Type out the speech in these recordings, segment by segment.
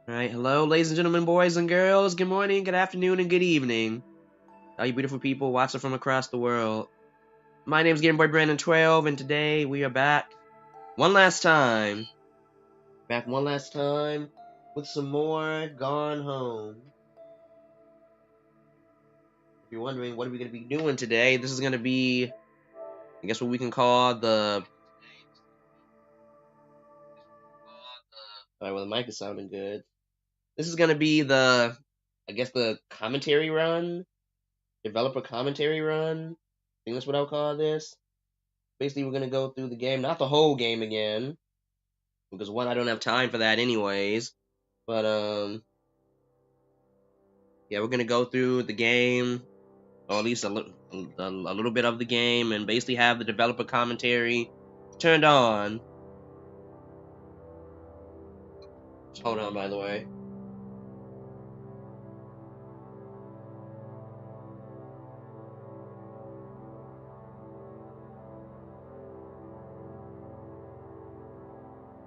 All right, hello, ladies and gentlemen, boys and girls. Good morning, good afternoon, and good evening. All you beautiful people watching from across the world. My name is Game Boy Brandon 12, and today we are back one last time. Back one last time with some more Gone Home. If you're wondering what are we going to be doing today, this is going to be, I guess, what we can call the. Alright, well, the mic is sounding good. This is going to be the, I guess, the commentary run, developer commentary run. I think that's what I'll call this. Basically, we're gonna go through the game, not the whole game again, because one, I don't have time for that anyways. But yeah, we're gonna go through the game, or at least a little bit of the game, and basically have the developer commentary turned on. Just hold on, by the way.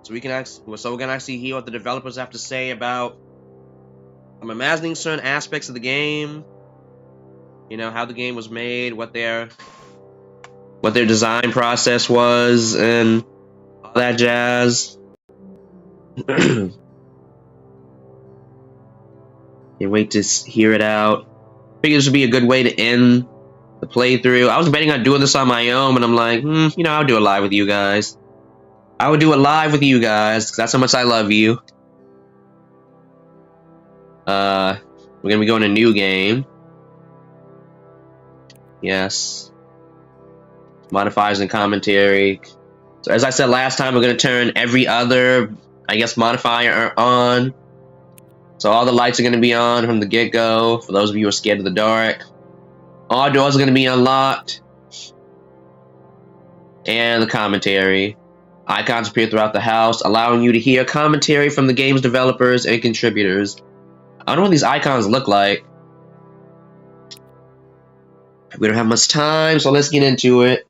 So we're gonna actually hear what the developers have to say about. I'm imagining certain aspects of the game. You know how the game was made, what their design process was, and all that jazz. Can't wait to hear it out. I figured this would be a good way to end the playthrough. I was betting on doing this on my own, but I'm like, I'll do it live with you guys. I would do it live with you guys, because that's how much I love you. We're gonna be going to new game. Yes. Modifiers and commentary. So as I said last time, we're gonna turn every other, I guess, modifier on. So all the lights are gonna be on from the get-go, for those of you who are scared of the dark. All doors are gonna be unlocked. And the commentary. Icons appear throughout the house, allowing you to hear commentary from the game's developers and contributors. I don't know what these icons look like. We don't have much time, so let's get into it.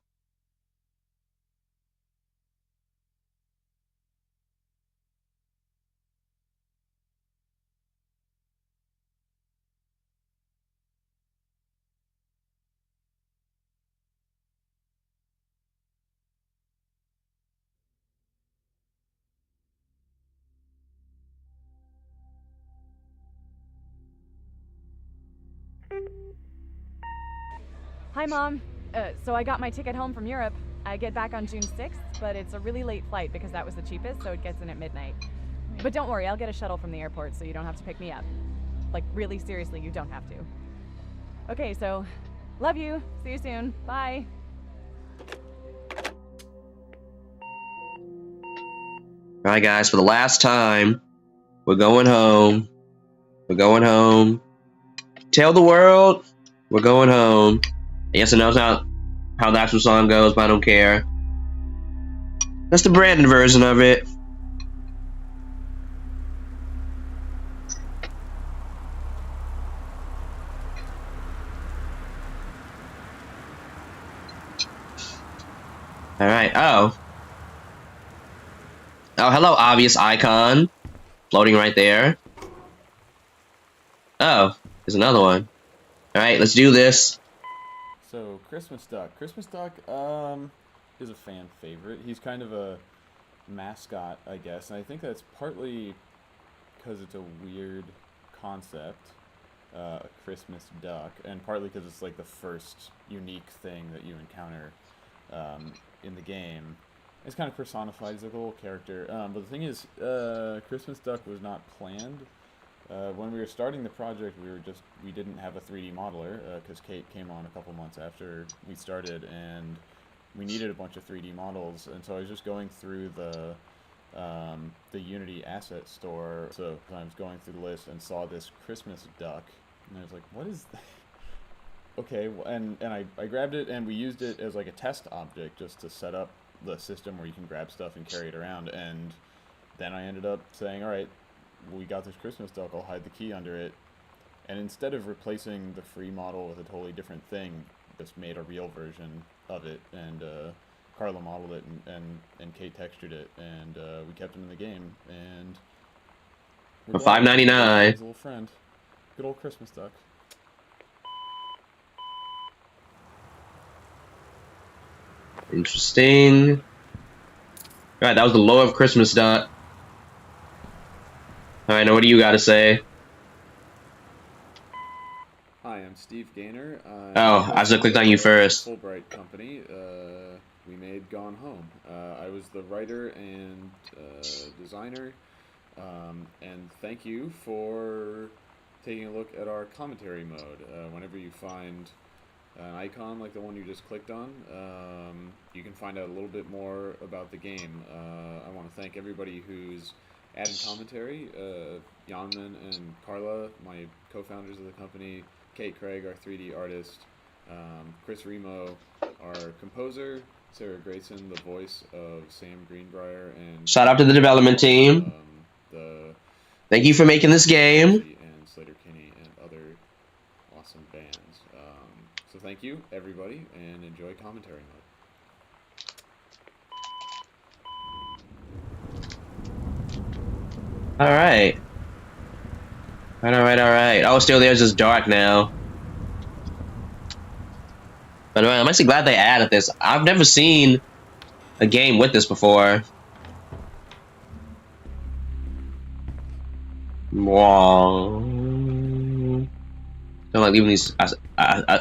Hi, Mom. So I got my ticket home from Europe. I get back on June 6th, but it's a really late flight because that was the cheapest, so it gets in at midnight. But don't worry, I'll get a shuttle from the airport so you don't have to pick me up. Like, really, seriously, you don't have to. Okay, so love you. See you soon. Bye. Alright, guys, for the last time, we're going home. We're going home. Tell the world, we're going home. Yes, I know it's not how the actual song goes, but I don't care. That's the Brandon version of it. Alright, oh. Oh, hello, obvious icon. Floating right there. Oh, there's another one. Alright, let's do this. So Christmas Duck. Christmas Duck is a fan favorite. He's kind of a mascot, I guess, and I think that's partly because it's a weird concept, a Christmas duck, and partly because it's like the first unique thing that you encounter in the game. It's kind of personified as like a little character, but the thing is, Christmas Duck was not planned. When we were starting the project, we didn't have a 3D modeler because Kate came on a couple months after we started, and we needed a bunch of 3D models. And so I was just going through the Unity asset store. So I was going through the list and saw this Christmas duck, and I was like, "What is that?" Okay, and I grabbed it and we used it as like a test object just to set up the system where you can grab stuff and carry it around. And then I ended up saying, all right, we got this Christmas duck, I'll hide the key under it. And instead of replacing the free model with a totally different thing, just made a real version of it. And Carla modeled it and Kate textured it. And we kept them in the game. And For $5.99. His little friend. Good old Christmas duck. Interesting. Alright, that was the low of Christmas duck. Alright, now what do you got to say? Hi, I'm Steve Gaynor. Oh, I should have clicked on you first. Fulbright Company. We made Gone Home. I was the writer and designer. And thank you for taking a look at our commentary mode. Whenever you find an icon like the one you just clicked on, you can find out a little bit more about the game. I want to thank everybody who's added commentary. Yanman and Carla, my co-founders of the company, Kate Craig, our 3D artist, Chris Remo, our composer, Sarah Grayson, the voice of Sam Greenbrier, and Shout out to the development team. Thank you for making this game. And Slater Kinney and other awesome bands. So thank you, everybody, and enjoy commentary mode. Alright. Alright. Oh, still there's just dark now. But I'm actually glad they added this. I've never seen a game with this before. Wow. Don't like leaving these. I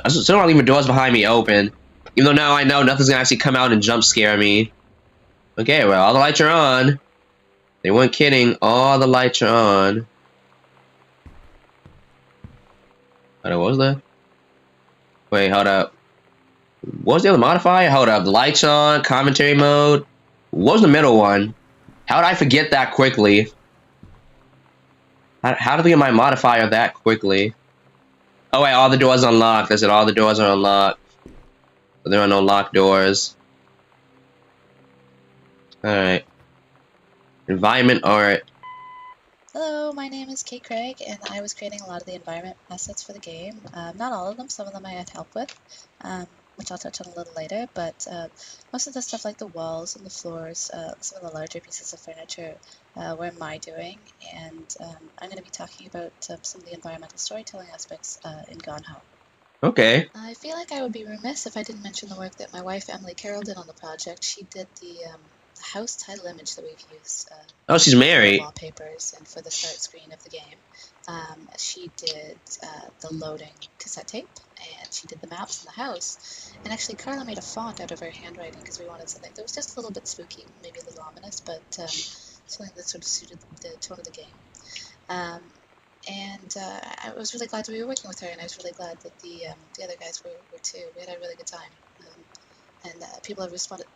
still don't leave the doors behind me open. Even though now I know nothing's gonna actually come out and jump scare me. Okay, well, all the lights are on. They weren't kidding. All the lights are on. What was that? Wait, hold up. What was the other modifier? Hold up. The lights on, commentary mode. What was the middle one? How did I forget that quickly? How did I get my modifier that quickly? Oh wait, all the doors unlocked. I said all the doors are unlocked. So there are no locked doors. Alright. Environment art. Hello, my name is Kate Craig, and I was creating a lot of the environment assets for the game. Not all of them, some of them I had help with, which I'll touch on a little later, but most of the stuff like the walls and the floors, some of the larger pieces of furniture were my doing, and I'm going to be talking about some of the environmental storytelling aspects in Gone Home. Okay. I feel like I would be remiss if I didn't mention the work that my wife Emily Carroll did on the project. She did the house title image that we've used. Oh, she's married. Wallpapers and for the start screen of the game. She did the loading cassette tape, and she did the maps in the house. And actually, Carla made a font out of her handwriting because we wanted something that was just a little bit spooky, maybe a little ominous, but something that sort of suited the tone of the game. And I was really glad to be working with her, and I was really glad that the other guys were too. We had a really good time. And people have responded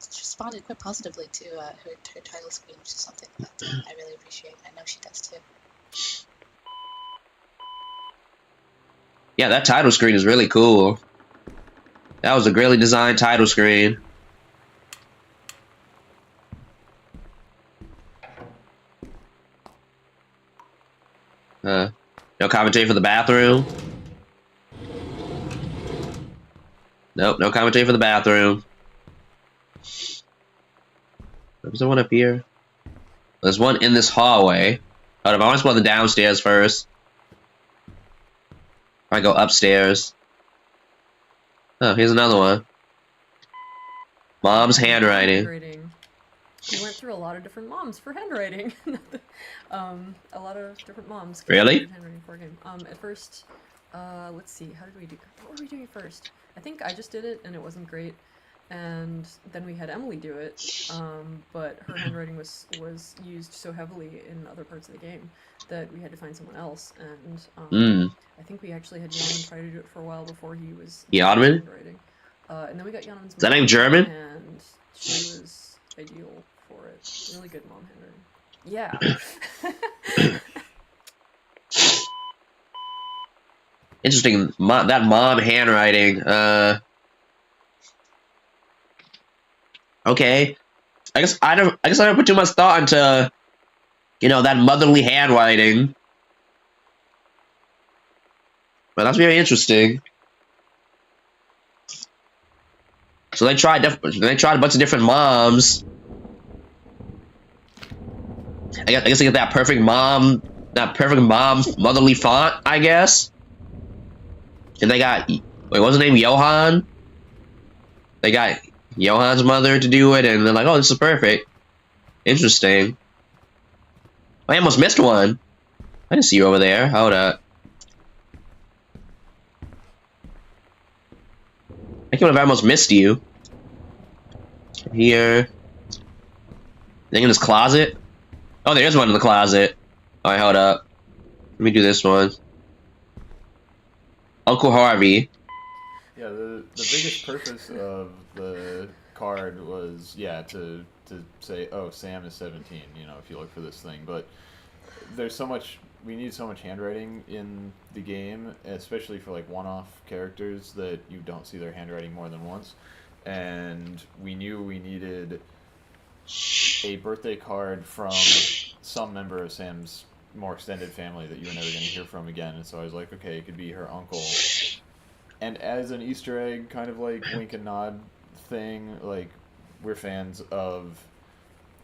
quite positively to her title screen, which is something that I really appreciate. I know she does too. Yeah, that title screen is really cool. That was a greatly designed title screen. No commentary for the bathroom. Nope, no commentary for the bathroom. There's one up here. There's one in this hallway. Hold up, I want to explore the downstairs first. I go upstairs. Oh, here's another one. Mom's handwriting. We went through a lot of different moms for handwriting. A lot of different moms. Really? Handwriting for a game. At first, let's see, how did we do? What were we doing first? I think I just did it, and it wasn't great. And then we had Emily do it, but her handwriting was used so heavily in other parts of the game that we had to find someone else. And I think we actually had Yanman try to do it for a while before he was Yanman? handwriting. And then we got Yanman's Is that name mom, German? And she was ideal for it. Really good mom handwriting. Yeah. Interesting. That mom handwriting. Okay. I guess I don't put too much thought into, that motherly handwriting. But that's very interesting. So they tried a bunch of different moms. I guess they get that perfect mom that perfect mom motherly font, I guess. And they got, wait, what was the name? Johan? They got Johan's mother to do it, and they're like, oh, this is perfect. Interesting. I almost missed one. I didn't see you over there. Hold up. I can't believe I almost missed you. Here. Thing in this closet? Oh, there is one in the closet. Alright, hold up. Let me do this one. Uncle Harvey. Yeah, the biggest purpose of the card was, yeah, to say, oh, Sam is 17, you know, if you look for this thing. But there's so much, we need so much handwriting in the game, especially for like one-off characters that you don't see their handwriting more than once. And we knew we needed a birthday card from some member of Sam's more extended family that you were never going to hear from again. And so I was like, okay, it could be her uncle. And as an Easter egg, kind of like wink and nod thing, like, we're fans of,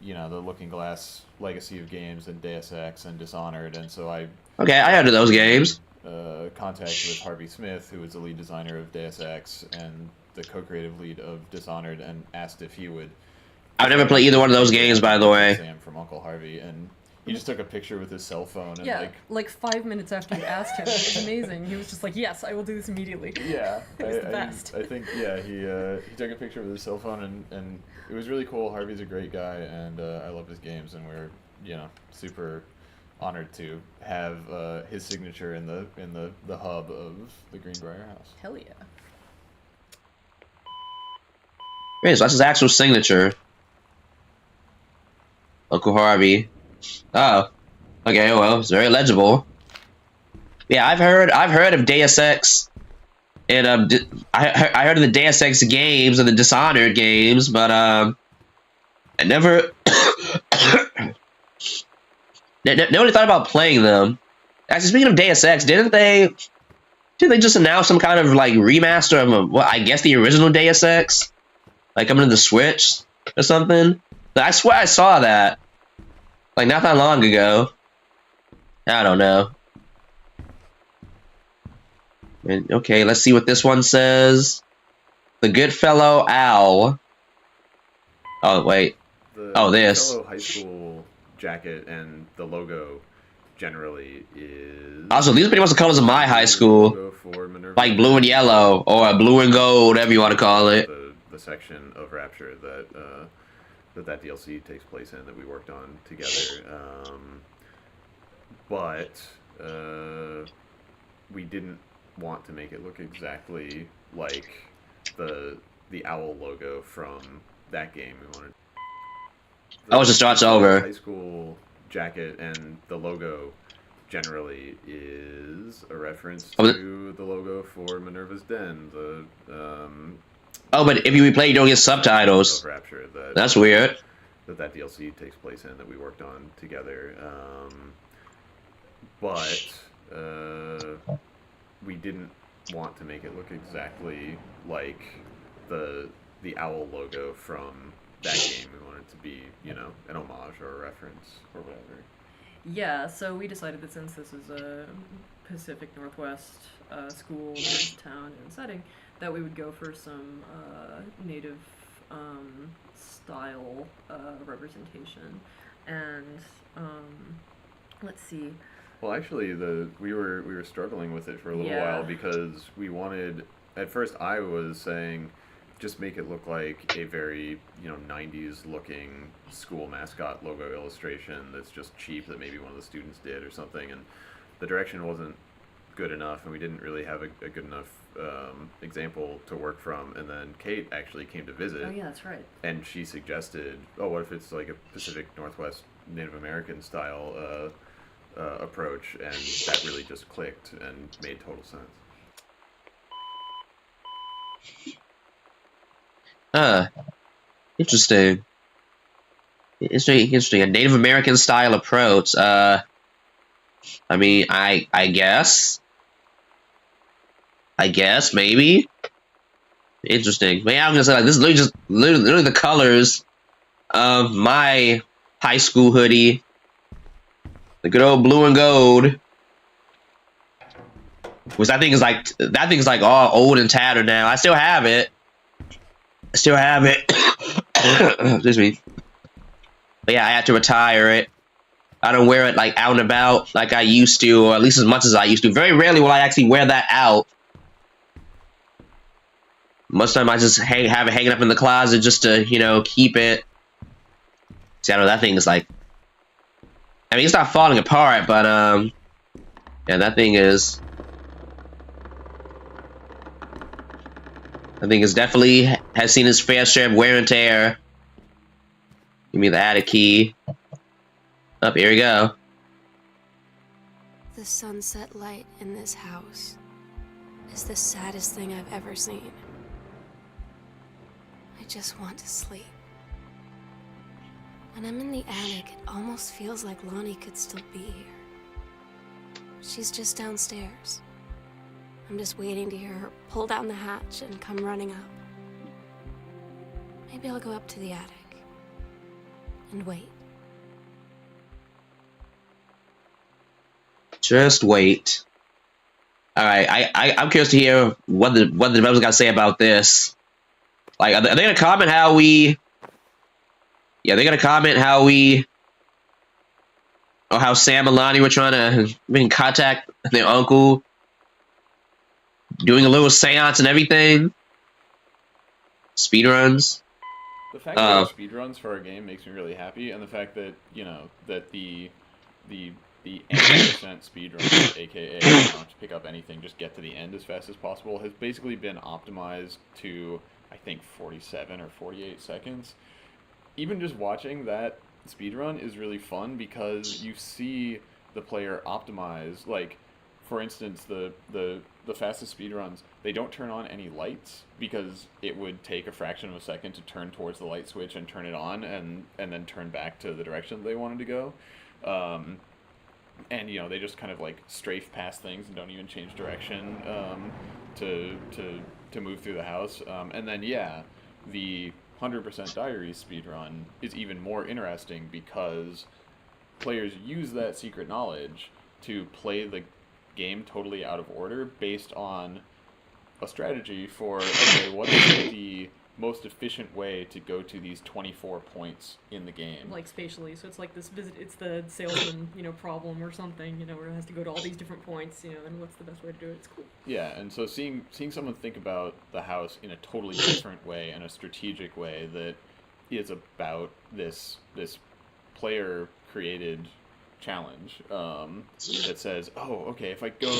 you know, the Looking Glass legacy of games and Deus Ex and Dishonored, and so I Okay, I heard of those games. contact with Harvey Smith, who is the lead designer of Deus Ex and the co-creative lead of Dishonored, and asked if he would. I've never played either one of those games, by the way. Sam from Uncle Harvey, and he just took a picture with his cell phone and Yeah, like 5 minutes after you asked him. It was amazing. He was just like, yes, I will do this immediately. Yeah, It was the best. I think, yeah, he took a picture with his cell phone, and it was really cool. Harvey's a great guy, and I love his games, and we're, you know, super honored to have his signature in the hub of the Greenbrier house. Hell yeah. Wait, so that's his actual signature. Uncle Harvey. Oh. Okay, well, it's very legible. Yeah, I've heard of Deus Ex, and I heard of the Deus Ex games and the Dishonored games, but I never never thought about playing them. Actually, speaking of Deus Ex, didn't they just announce some kind of like remaster of well, I guess the original Deus Ex, like coming to the Switch or something? But I swear I saw that like not that long ago. I don't know. Okay, let's see what this one says. The Goodfellow Owl. Oh, wait. This. The high school jacket and the logo generally is... Also, these are pretty much the colors of my high school. Like blue and yellow, or blue and gold, whatever you want to call it. The section of Rapture that DLC takes place in, that we worked on together. But we didn't want to make it look exactly like the owl logo from that game. We wanted I was just starts over. High school jacket and the logo generally is a reference to the logo for Minerva's Den. But if you replay, you don't get subtitles. Rapture, that's weird. That DLC takes place in, that we worked on together. But we didn't want to make it look exactly like the owl logo from that game. We wanted it to be, you know, an homage or a reference or whatever. Yeah, so we decided that since this is a Pacific Northwest school town and setting, that we would go for some native style representation. And let's see. Well, actually, we were struggling with it for a little while because we wanted. At first, I was saying, just make it look like a very, you know, 90s looking school mascot logo illustration that's just cheap, that maybe one of the students did or something. And the direction wasn't good enough, and we didn't really have a good enough example to work from. And then Kate actually came to visit. Oh yeah, that's right. And she suggested, oh, what if it's like a Pacific Northwest Native American style approach? And that really just clicked and made total sense. Interesting. Interesting. A Native American style approach. I mean, I guess. Maybe. Interesting. But yeah, I'm gonna say, like, this is literally the colors of my high school hoodie. The good old blue and gold. Which I think is like, that thing's like all old and tattered now. I still have it. Excuse me. But yeah, I had to retire it. I don't wear it like out and about like I used to, or at least as much as I used to. Very rarely will I actually wear that out. Most of the time I just have it hanging up in the closet just to, you know, keep it. See, I know that thing is like, I mean, it's not falling apart, but yeah, that thing is definitely has seen its fair share of wear and tear. Give me the attic key. Up, here we go. The sunset light in this house is the saddest thing I've ever seen. I just want to sleep. When I'm in the attic, it almost feels like Lonnie could still be here. She's just downstairs. I'm just waiting to hear her pull down the hatch and come running up. Maybe I'll go up to the attic and wait. Just wait. All right, I'm curious to hear what the developers got to say about this. Like, are they gonna comment how we? Yeah, they're gonna comment how we, or how Sam and Lonnie were trying to contact their uncle, doing a little seance and everything. Speedruns. The fact that speedruns for our game makes me really happy, and the fact that, you know, that the 80% speedrun, aka you don't have to pick up anything, just get to the end as fast as possible, has basically been optimized to, I think, 47 or 48 seconds. Even just watching that speedrun is really fun because you see the player optimize. Like, for instance, the fastest speedruns, they don't turn on any lights because it would take a fraction of a second to turn towards the light switch and turn it on and then turn back to the direction they wanted to go. And, you know, they just kind of, like, strafe past things and don't even change direction to move through the house. And then, yeah, the 100% Diaries speedrun is even more interesting because players use that secret knowledge to play the game totally out of order based on a strategy for, okay, what is the most efficient way to go to these 24 points in the game. Like spatially, so it's like this visit, it's the salesman, you know, problem or something, you know, where it has to go to all these different points, you know, and what's the best way to do it. It's cool. Yeah, and so seeing someone think about the house in a totally different way, and a strategic way that is about this player created challenge that says, oh, okay, if I go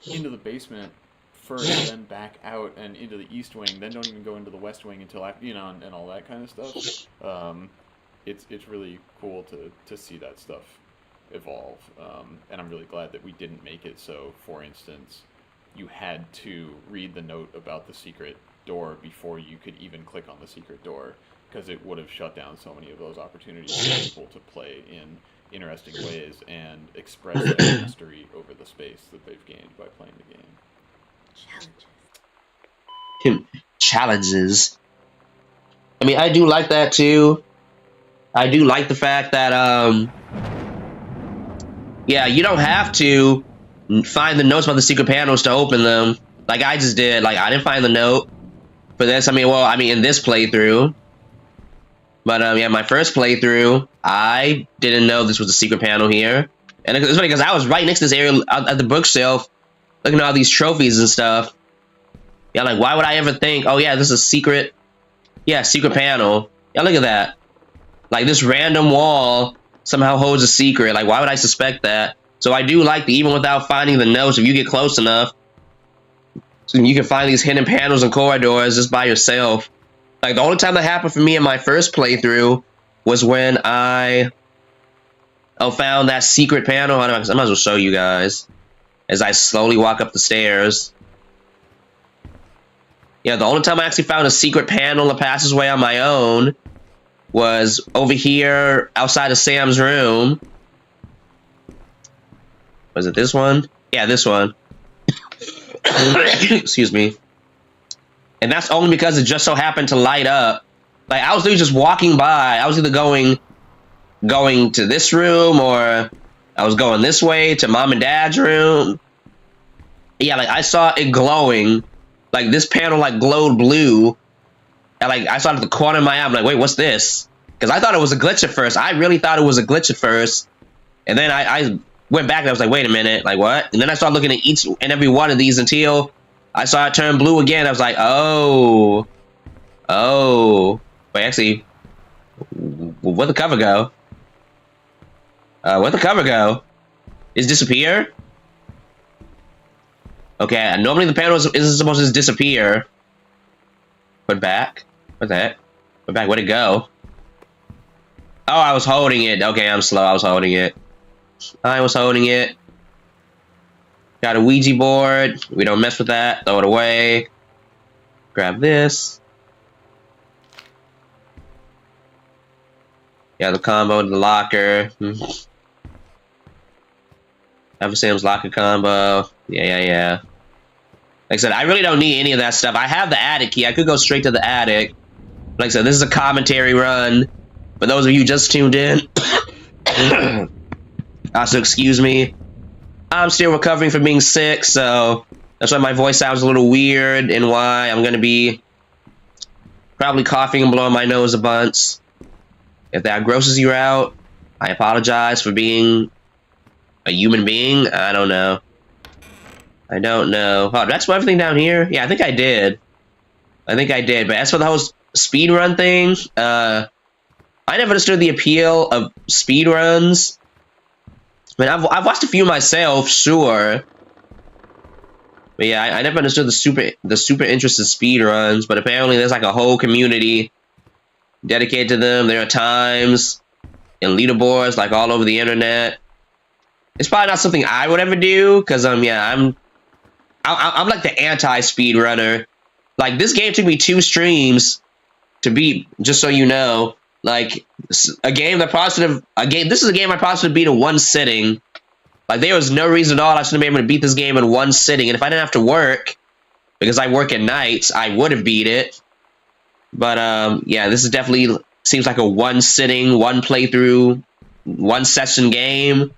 into the basement first, then back out and into the east wing, then don't even go into the west wing until after, you know, and all that kind of stuff. It's really cool to see that stuff evolve, and I'm really glad that we didn't make it so, for instance, you had to read the note about the secret door before you could even click on the secret door, because it would have shut down so many of those opportunities for people to play in interesting ways and express their mastery over the space that they've gained by playing the game. Challenges. I mean, I do like that too. I do like the fact that yeah, you don't have to find the notes about the secret panels to open them like I just did. Like, I didn't find the note for this. I mean, well, in this playthrough, but yeah, my first playthrough, I didn't know this was a secret panel here. And it's funny because I was right next to this area at the bookshelf looking at all these trophies and stuff. Yeah, like, why would I ever think, oh yeah, this is a secret, yeah, secret panel. Yeah, look at that. Like, this random wall somehow holds a secret. Like, why would I suspect that? So I do like that even without finding the notes, if you get close enough, so you can find these hidden panels and corridors just by yourself. Like, the only time that happened for me in my first playthrough was when I found that secret panel. I might as well show you guys as I slowly walk up the stairs. Yeah, the only time I actually found a secret panel, a passageway on my own, was over here outside of Sam's room. Was it this one? Yeah, this one. Excuse me. And that's only because it just so happened to light up. Like, I was literally just walking by. I was either going to this room or I was going this way to mom and dad's room. Yeah, like I saw it glowing. Like this panel like glowed blue. And like I saw it at the corner of my eye. I'm like, wait, what's this? Because I thought it was a glitch at first. I really thought it was a glitch at first. And then I went back and I was like, wait a minute, like what? And then I started looking at each and every one of these until I saw it turn blue again. I was like, oh. Wait, actually, where'd the cover go? Where'd the cover go? Is it disappear? Okay, normally the panel isn't supposed to disappear. Put back. What the heck? Put back, where'd it go? Oh, I was holding it. Okay, I'm slow. I was holding it. Got a Ouija board. We don't mess with that. Throw it away. Grab this. Yeah, the combo in the locker. Ever Sam's locker combo. Yeah. Like I said, I really don't need any of that stuff. I have the attic key. I could go straight to the attic. Like I said, this is a commentary run. For those of you just tuned in. Also, excuse me. I'm still recovering from being sick, so that's why my voice sounds a little weird and why I'm going to be probably coughing and blowing my nose a bunch. If that grosses you out, I apologize for being a human being. I don't know. Oh, did I explore everything down here? Yeah, I think I did. But as for the whole speedrun thing, I never understood the appeal of speedruns. I mean, I've watched a few myself, sure. But yeah, I never understood the super interest in speedruns, but apparently there's like a whole community dedicated to them. There are times and leaderboards like all over the internet. It's probably not something I would ever do, because I'm like the anti-speedrunner. Like, this game took me 2 streams to beat, just so you know. Like, this is a game I probably should have beat in 1 sitting. Like, there was no reason at all I should have been able to beat this game in 1 sitting. And if I didn't have to work, because I work at nights, I would have beat it. But, yeah, this is definitely seems like a 1 sitting, 1 playthrough, 1 session game.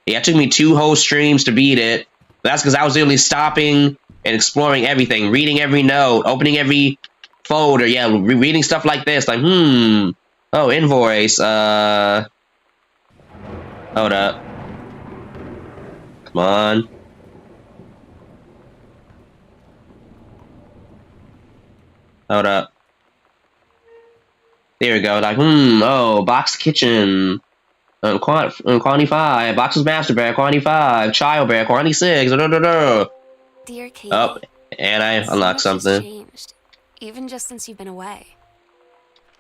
Yeah, it took me 2 whole streams to beat it. But that's because I was literally stopping and exploring everything, reading every note, opening every folder. Yeah, reading stuff like this. Like, oh, invoice. Hold up. Come on. Hold up. There we go. Like, oh, box kitchen. Quantity 5. Boxes master bear, quantity 5. Child bear, quantity 6. Dear Katie, Oh, and I so unlocked much has something. changed, even just since you've been away.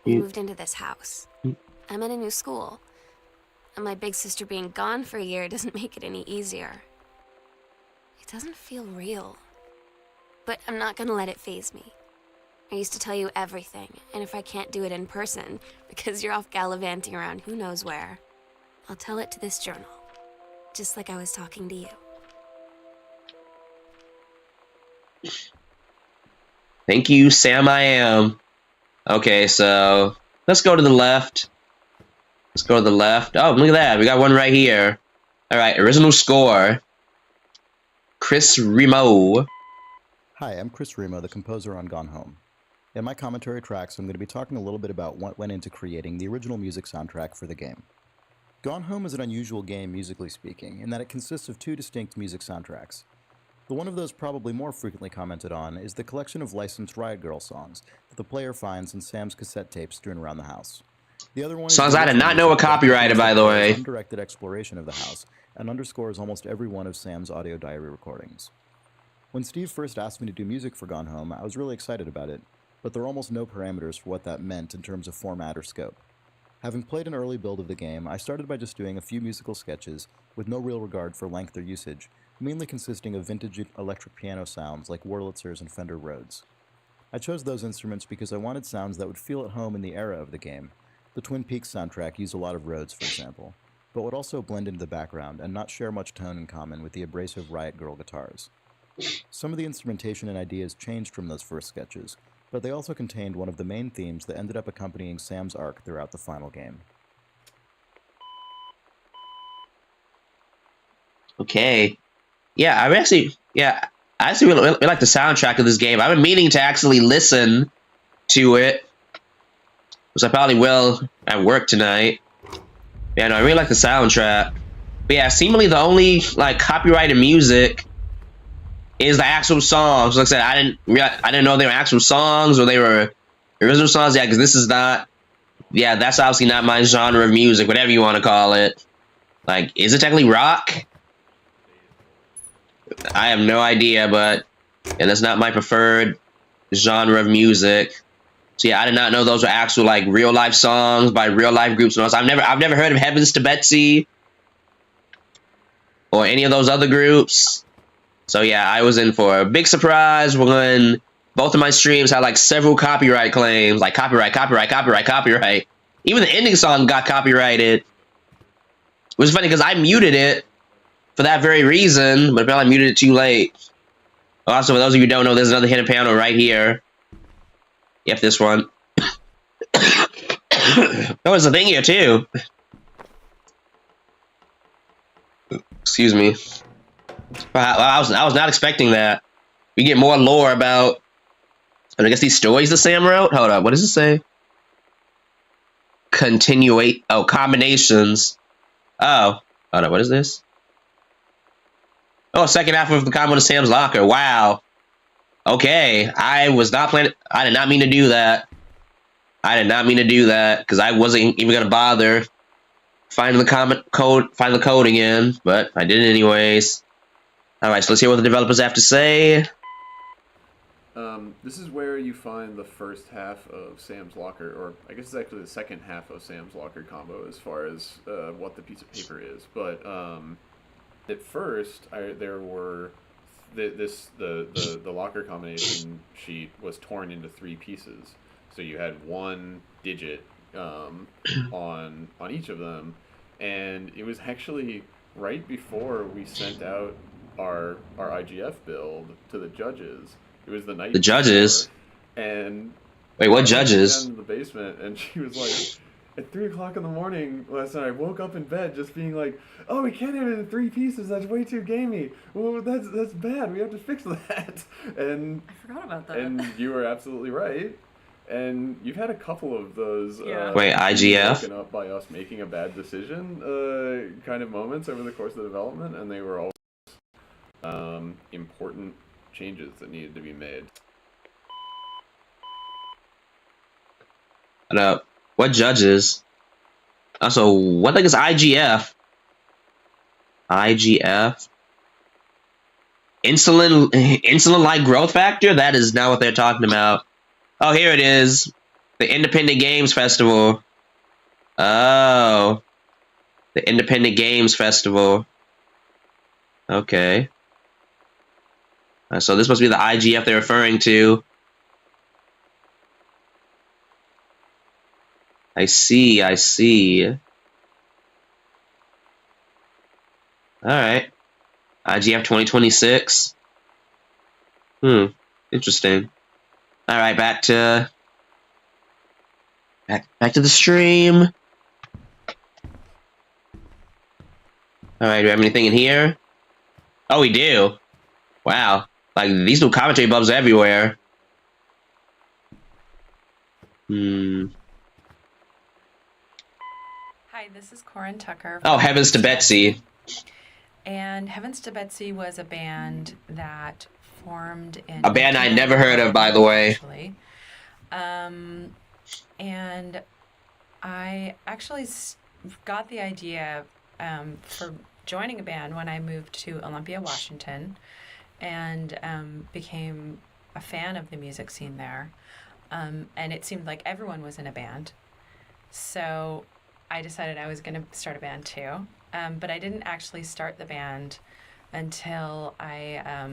You- We moved into this house. I'm in a new school. And my big sister being gone for a year doesn't make it any easier. It doesn't feel real. But I'm not gonna let it faze me. I used to tell you everything, and if I can't do it in person, because you're off gallivanting around who knows where, I'll tell it to this journal. Just like I was talking to you. Thank you, Sam I am. Okay, so let's go to the left. Oh, look at that. We got one right here. Alright, original score. Chris Remo. Hi, I'm Chris Remo, the composer on Gone Home. In my commentary tracks, I'm going to be talking a little bit about what went into creating the original music soundtrack for the game. Gone Home is an unusual game, musically speaking, in that it consists of 2 distinct music soundtracks. The one of those probably more frequently commented on is the collection of licensed Riot Girl songs that the player finds in Sam's cassette tapes strewn around the house. The other one is Songs I did not know were copyrighted, by the way. Undirected exploration of the house and underscores almost every one of Sam's audio diary recordings. When Steve first asked me to do music for Gone Home, I was really excited about it, but there are almost no parameters for what that meant in terms of format or scope. Having played an early build of the game, I started by just doing a few musical sketches with no real regard for length or usage, mainly consisting of vintage electric piano sounds like Wurlitzers and Fender Rhodes. I chose those instruments because I wanted sounds that would feel at home in the era of the game. The Twin Peaks soundtrack used a lot of Rhodes, for example, but would also blend into the background and not share much tone in common with the abrasive Riot Girl guitars. Some of the instrumentation and ideas changed from those first sketches, but they also contained one of the main themes that ended up accompanying Sam's arc throughout the final game. Okay. Yeah, I actually really like the soundtrack of this game. I've been meaning to actually listen to it, which I probably will at work tonight. Yeah, no, I really like the soundtrack. But yeah, seemingly the only like copyrighted music is the actual songs. Like I said, I didn't know they were actual songs or they were original songs. Yeah, because this is not. Yeah, that's obviously not my genre of music, whatever you want to call it. Like, is it technically rock? I have no idea, but and that's not my preferred genre of music. So yeah, I did not know those were actual like real life songs by real life groups. And all. I've never heard of Heavens to Betsy or any of those other groups. So yeah, I was in for a big surprise when both of my streams had like several copyright claims, like copyright. Even the ending song got copyrighted. Which is funny because I muted it for that very reason, but apparently I muted it too late. Also, for those of you who don't know, there's another hidden panel right here. Yep, this one. Oh, there's a thing here too. Excuse me. I was not expecting that. We get more lore about. I guess these stories that Sam wrote. Hold up, what does it say? Continuate. Oh, combinations. Oh, hold up, what is this? Oh, second half of the combo to Sam's Locker. Wow. Okay, I was not planning. I did not mean to do that. I did not mean to do that because I wasn't even gonna bother finding the code again, but I did it anyways. All right, so let's hear what the developers have to say. This is where you find the first half of Sam's Locker, or I guess it's actually the second half of Sam's Locker combo as far as what the piece of paper is. But at first, there were the locker combination sheet was torn into 3 pieces. So you had 1 digit on each of them, and it was actually right before we sent out our IGF build to the judges. It was the night. The judges. Before, and wait, what judges? Down in the basement, and she was like, at 3 o'clock in the morning last night, I woke up in bed just being like, "Oh, we can't have it in 3 pieces. That's way too gamey. Well, that's bad. We have to fix that." And I forgot about that. And you were absolutely right. And you've had a couple of those. Yeah. Wait, IGF? Woken up by us making a bad decision, kind of moments over the course of the development, and they were all important changes that needed to be made. What judges? Also, what the heck is IGF? IGF? Insulin-like growth factor? That is not what they're talking about. Oh, here it is. The Independent Games Festival. Oh. The Independent Games Festival. Okay. So this must be the IGF they're referring to. I see. Alright. IGF 2026. Interesting. Alright, back to the stream. Alright, do we have anything in here? Oh, we do. Wow. Like, these new commentary bubs are everywhere. Hi, this is Corin Tucker. Oh, Heavens to Betsy. And Heavens to Betsy was a band that formed in... A band I never heard of, by the way. Actually. And I actually got the idea for joining a band when I moved to Olympia, Washington, and became a fan of the music scene there. And it seemed like everyone was in a band. So I decided I was going to start a band too. But I didn't actually start the band until I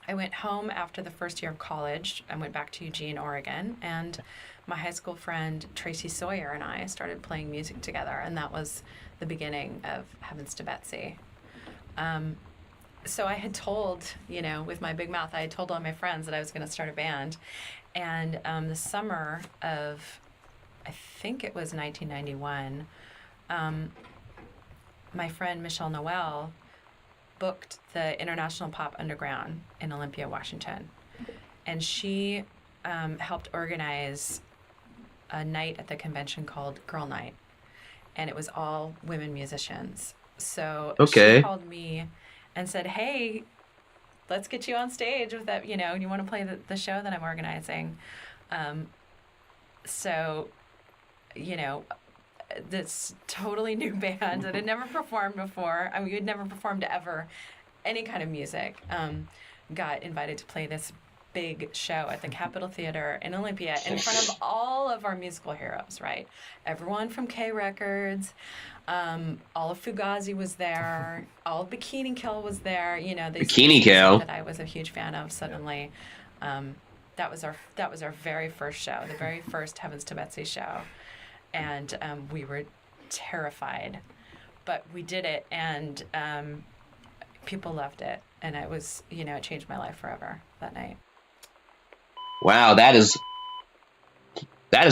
went home after the first year of college. I went back to Eugene, Oregon, and my high school friend Tracy Sawyer and I started playing music together, and that was the beginning of Heavens to Betsy. So I had told, with my big mouth, I had told all my friends that I was going to start a band. And the summer of, I think it was 1991, my friend Michelle Noel booked the International Pop Underground in Olympia, Washington. And she helped organize a night at the convention called Girl Night. And it was all women musicians. So Okay. she called me and said, hey, let's get you on stage with that, you want to play the show that I'm organizing. So, this totally new band that had never performed before. I mean, we had never performed ever any kind of music. Got invited to play this big show at the Capitol Theater in Olympia in front of all of our musical heroes, right? Everyone from K Records, all of Fugazi was there, all of Bikini Kill was there. Bikini Kill that I was a huge fan of. Suddenly, that was our very first show, the very first Heavens to Betsy show, and we were terrified, but we did it, and people loved it, and it was it changed my life forever that night. Wow, that is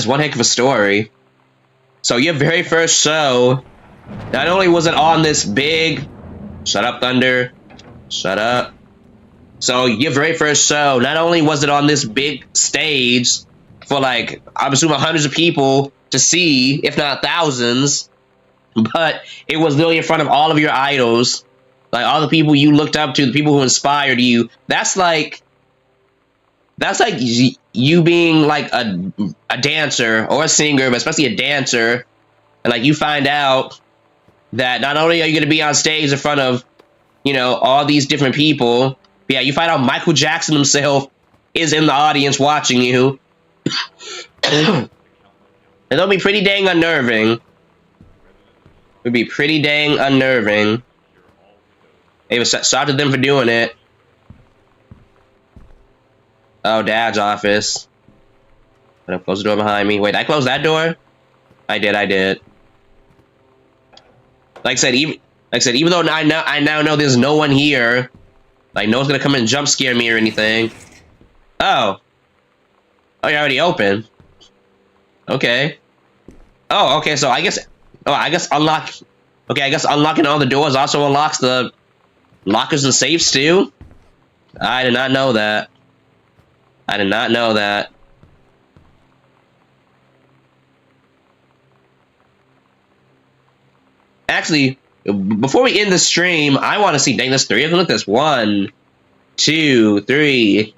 one heck of a story. So your very first show, not only was it on this big, shut up Thunder, shut up. So your very first show, not only was it on this big stage for like, I'm assuming hundreds of people to see, if not thousands, but it was literally in front of all of your idols, like all the people you looked up to, the people who inspired you. That's like you being like a dancer or a singer, but especially a dancer, and like you find out that not only are you going to be on stage in front of, all these different people, but yeah, you find out Michael Jackson himself is in the audience watching you. It'll be pretty dang unnerving. It'd be pretty dang unnerving. Hey, but shout out to them for doing it. Oh, Dad's office. I'm gonna close the door behind me. Wait, I closed that door? I did. Like I said, even though I now know there's no one here, like no one's gonna come and jump scare me or anything. Oh, you're already open. Okay. Oh, okay. So I guess unlock. Okay, I guess unlocking all the doors also unlocks the lockers and safes too. I did not know that. Actually, before we end the stream, I want to see. Dang, there's 3 of them. Look, there's 1, 2, 3.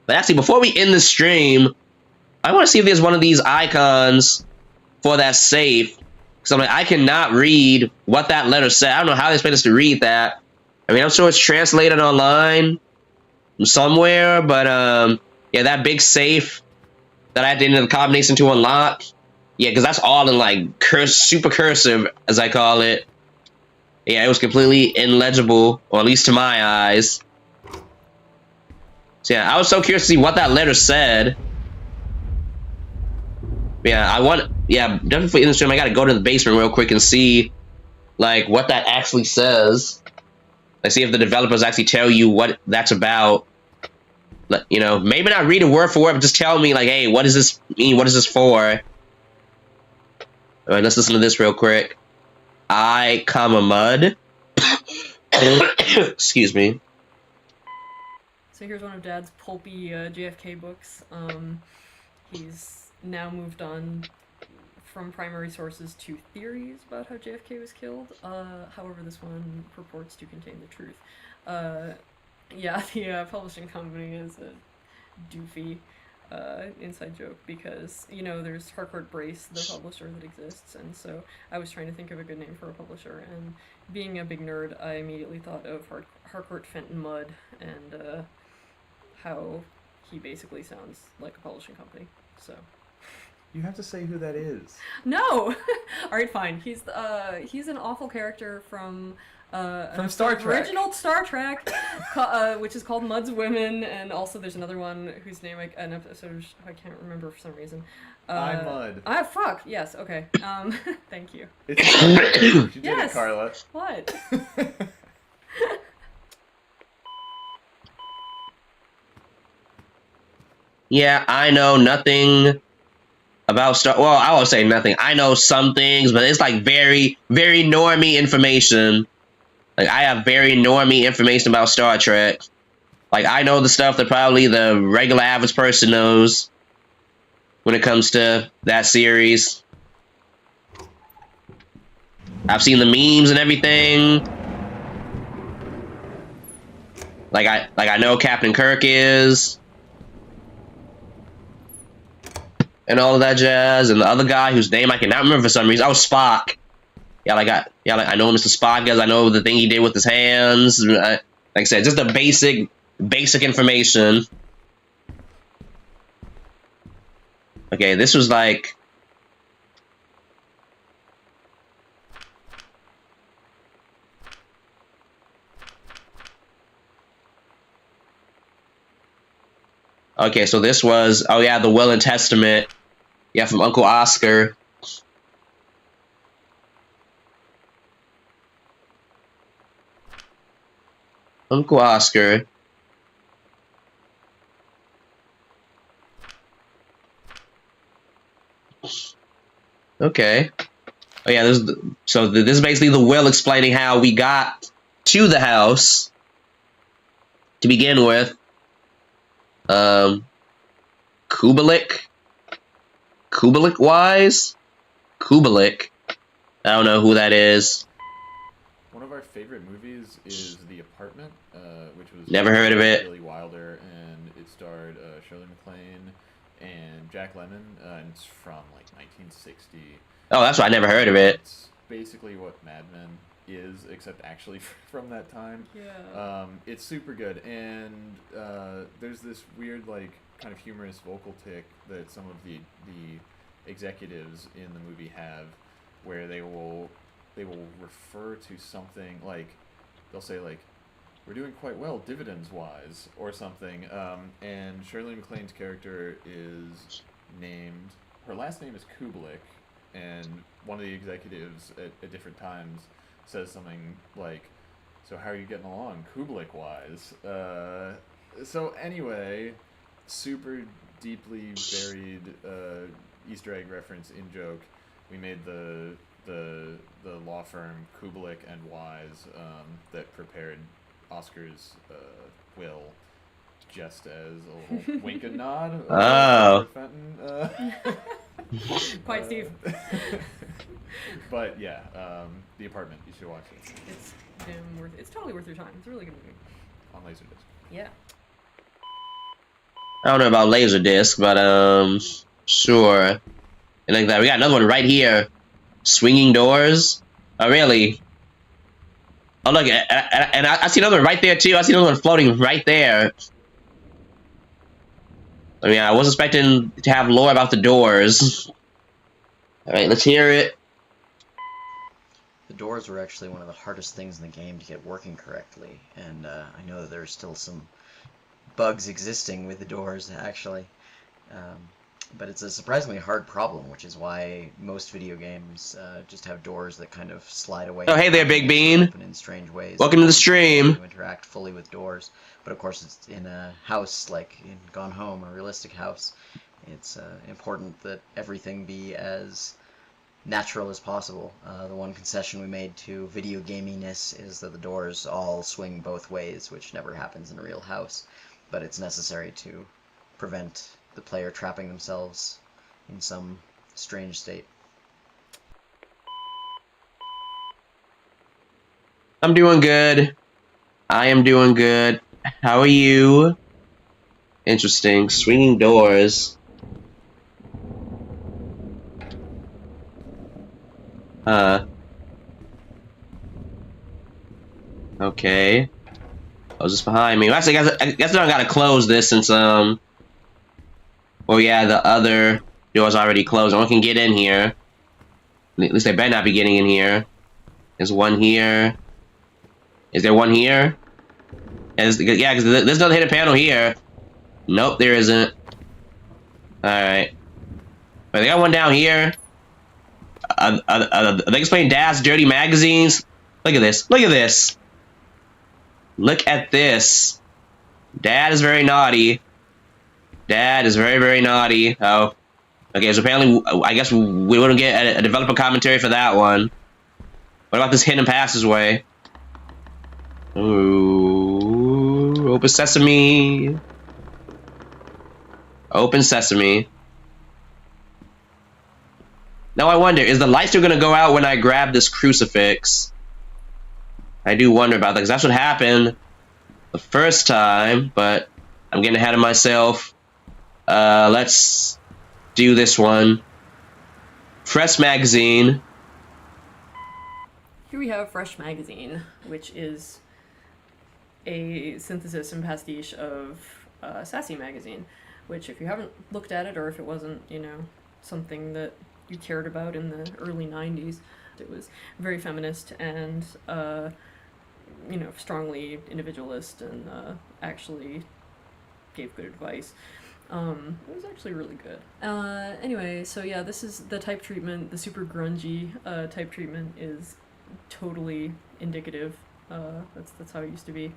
But actually, before we end the stream, I want to see if there's one of these icons for that safe. Because I'm like, I cannot read what that letter said. I don't know how they expect us to read that. I mean, I'm sure it's translated online somewhere, but yeah, that big safe that I had to enter the combination to unlock. Yeah, because that's all in like super cursive, as I call it. Yeah, it was completely illegible, or at least to my eyes. So yeah, I was so curious to see what that letter said. Yeah, definitely in the stream, I gotta go to the basement real quick and see like what that actually says. Let's see if the developers actually tell you what that's about. Maybe not read it word for word, but just tell me like, hey, what does this mean? What is this for? All right, let's listen to this real quick. I, mud. Excuse me. So here's one of Dad's pulpy JFK books. He's now moved on from primary sources to theories about how JFK was killed. However, this one purports to contain the truth. Yeah, the publishing company is a doofy inside joke because, there's Harcourt Brace, the publisher that exists, and so I was trying to think of a good name for a publisher, and being a big nerd, I immediately thought of Harcourt Fenton Mudd and how he basically sounds like a publishing company, so... You have to say who that is. No! Alright, fine. He's an awful character from Star Trek. Original Star Trek, which is called Mudd's Women, and also there's another one whose name an episode I can't remember for some reason. I'm Mudd. Fuck, yes, okay. Thank you. You did Yes. it, Carla. What? Yeah, I know nothing about Star. Well, I won't say nothing. I know some things, but it's like very, very normie information. Like I have very normie information about Star Trek. Like I know the stuff that probably the regular average person knows when it comes to that series. I've seen the memes and everything. Like I know Captain Kirk is. And all of that jazz, and the other guy whose name I cannot remember for some reason. Oh, Spock. Yeah, like I know Mr. Spock as I know the thing he did with his hands. Like I said, just the basic information. Okay, this was like. Okay, so this was, oh yeah, the Will and Testament. Yeah, from Uncle Oscar. Uncle Oscar. Okay. Oh yeah, this is basically the will explaining how we got to the house to begin with. Kubelik wise? Kubelik. I don't know who that is. One of our favorite movies is The Apartment, which was never heard of it. Billy Wilder, and it starred Shirley MacLaine and Jack Lemmon, and it's from like 1960. Oh, that's why I never heard of it. It's basically what Mad Men is, except actually from that time. Yeah. It's super good, and there's this weird, like, kind of humorous vocal tick that some of the executives in the movie have, where they will refer to something like, they'll say like, "We're doing quite well dividends wise," or something. And Shirley MacLaine's character is named, her last name is Kubelik, and one of the executives at different times says something like, "So how are you getting along Kubelik wise?" So anyway, super deeply buried Easter egg reference in joke. We made the law firm Kubelik and Wise that prepared Oscar's will, just as a little wink and nod. Oh. Fenton, Quite Steve. But yeah, The Apartment. You should watch it. It's totally worth your time. It's a really good movie. On Laserdisc. Yeah. I don't know about Laserdisc, but sure. And like that, we got another one right here. Swinging doors. Oh really? Oh look, and I see another one right there too. I see another one floating right there. I mean, I was expecting to have lore about the doors. All right, let's hear it. The doors were actually one of the hardest things in the game to get working correctly, and I know that there's still some bugs existing with the doors, actually. But it's a surprisingly hard problem, which is why most video games just have doors that kind of slide away. Oh, hey there, Big Bean. Open in strange ways. Welcome to the stream. To interact fully with doors, but of course, it's in a house like in Gone Home, a realistic house. It's important that everything be as natural as possible. The one concession we made to video gaminess is that the doors all swing both ways, which never happens in a real house, but it's necessary to prevent the player trapping themselves in some strange state. I'm doing good. I am doing good. How are you? Interesting. Swinging doors. Okay. Oh, is this behind me? Well, actually, I guess I gotta close this since, well, yeah, the other door's already closed. No one can get in here. At least they better not be getting in here. There's one here. Is there one here? Yeah, because there's no hidden panel here. Nope, there isn't. Alright. But they got one down here. Are they explaining Dad's dirty magazines? Look at this. Look at this. Look at this. Dad is very naughty. Dad is very, very naughty. Oh. Okay, so apparently, I guess we wouldn't get a developer commentary for that one. What about this hidden passageway? Ooh, open sesame. Open sesame. Now I wonder, is the light still gonna go out when I grab this crucifix? I do wonder about that, because that's what happened the first time, but I'm getting ahead of myself. Let's do this one. Fresh Magazine. Here we have Fresh Magazine, which is a synthesis and pastiche of Sassy Magazine, which if you haven't looked at it, or if it wasn't, you know, something that you cared about in the early 90s, it was very feminist and, you know, strongly individualist, and actually gave good advice. It was actually really good. Anyway, so yeah, this is the type treatment. The super grungy type treatment is totally indicative. That's how it used to be.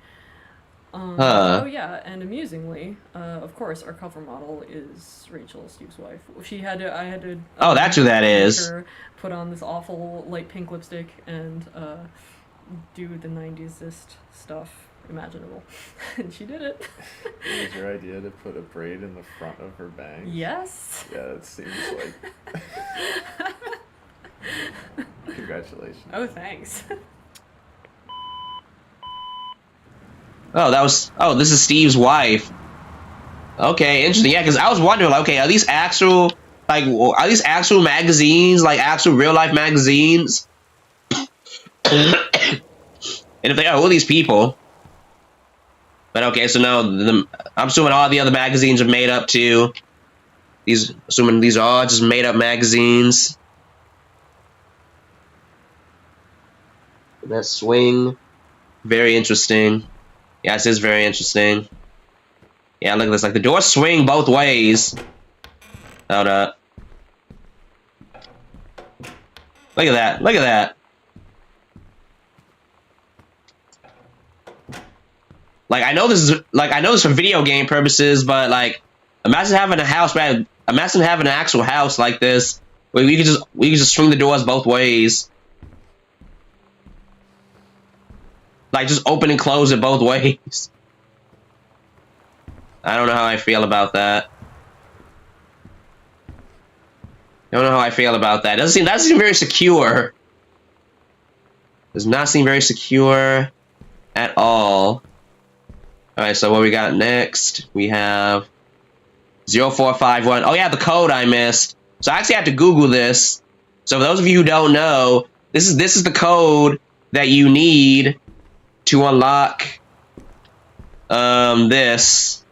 Oh yeah, and amusingly, of course, our cover model is Rachel, Steve's wife. I had to. Oh, that's who that is. Her put on this awful light pink lipstick and do the 90s-ist stuff imaginable, and she did it. It was your idea to put a braid in the front of her bangs? Yes. Yeah, it seems like. Congratulations. Oh, thanks. Oh, this is Steve's wife. Okay, interesting. Yeah, because I was wondering, like, okay, are these actual magazines, like actual real life magazines? And if they are, who are these people? But okay, so now I'm assuming all the other magazines are made up too. Assuming these are all just made up magazines. That swing, very interesting. Yeah, this is very interesting. Yeah, look at this. Like, the doors swing both ways. Hold up. Look at that. Look at that. Like, I know this is for video game purposes, but like, imagine having a house, man. Imagine having an actual house like this, where we could just swing the doors both ways. Like, just open and close it both ways. I don't know how I feel about that. I don't know how I feel about that. That doesn't seem very secure. Does not seem very secure at all. Alright, so what we got next? We have 0451. Oh yeah, the code I missed. So I actually have to Google this. So for those of you who don't know, this is the code that you need to unlock this.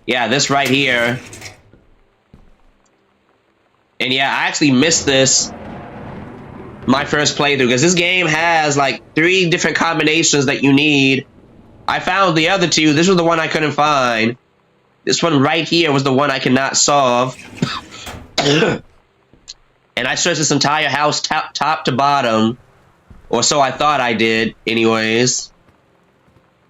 Yeah, this right here. And yeah, I actually missed this my first playthrough, because this game has like 3 different combinations that you need. I found the other 2. This was the one I couldn't find. This one right here was the one I cannot solve. And I searched this entire house top to bottom. Or so I thought I did, anyways.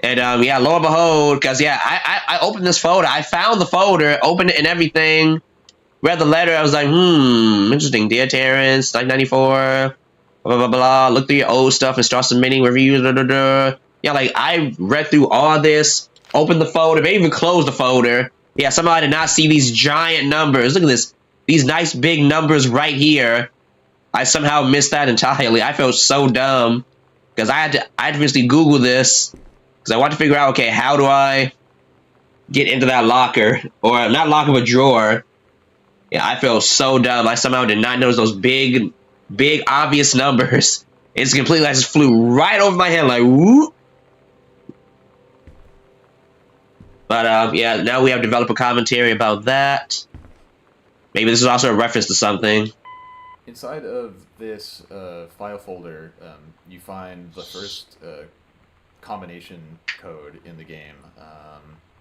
And yeah, lo and behold, because yeah, I opened this folder. I found the folder, opened it and everything. Read the letter. I was like, interesting. Dear Terrence, 1994, blah, blah, blah. Look through your old stuff and start submitting reviews. Blah, blah, blah. Yeah, like, I read through all this, opened the folder, maybe even closed the folder. Yeah, somehow I did not see these giant numbers. Look at this. These nice big numbers right here. I somehow missed that entirely. I felt so dumb. Because I had to basically Google this. Because I want to figure out, okay, how do I get into that locker? Or not locker, but drawer. Yeah, I felt so dumb. I somehow did not notice those big, obvious numbers. It's completely, I just flew right over my head, like, whoop. But, yeah, now we have developer commentary about that. Maybe this is also a reference to something. Inside of this file folder, you find the first combination code in the game.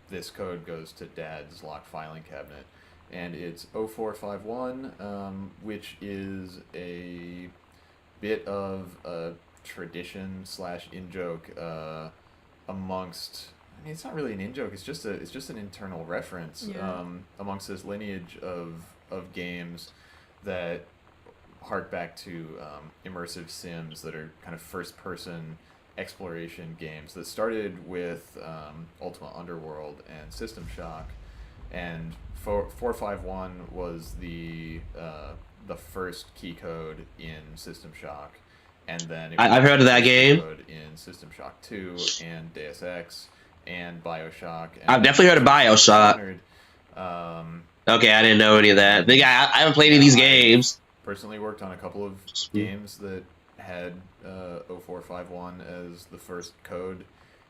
This code goes to Dad's locked filing cabinet, and it's 0451, which is a bit of a tradition / in-joke amongst I mean, it's not really an in-joke. It's just an internal reference Yeah. amongst this lineage of games that hark back to immersive sims that are kind of first-person exploration games that started with Ultima Underworld and System Shock, and 451 was the first key code in System Shock, and then I've heard of that game. Code in System Shock 2 and Deus Ex and Bioshock. And I've definitely heard of Bioshock. Dishonored. Okay, I didn't know any of that. I haven't played any of these games. Personally worked on a couple of games that had 0451 as the first code.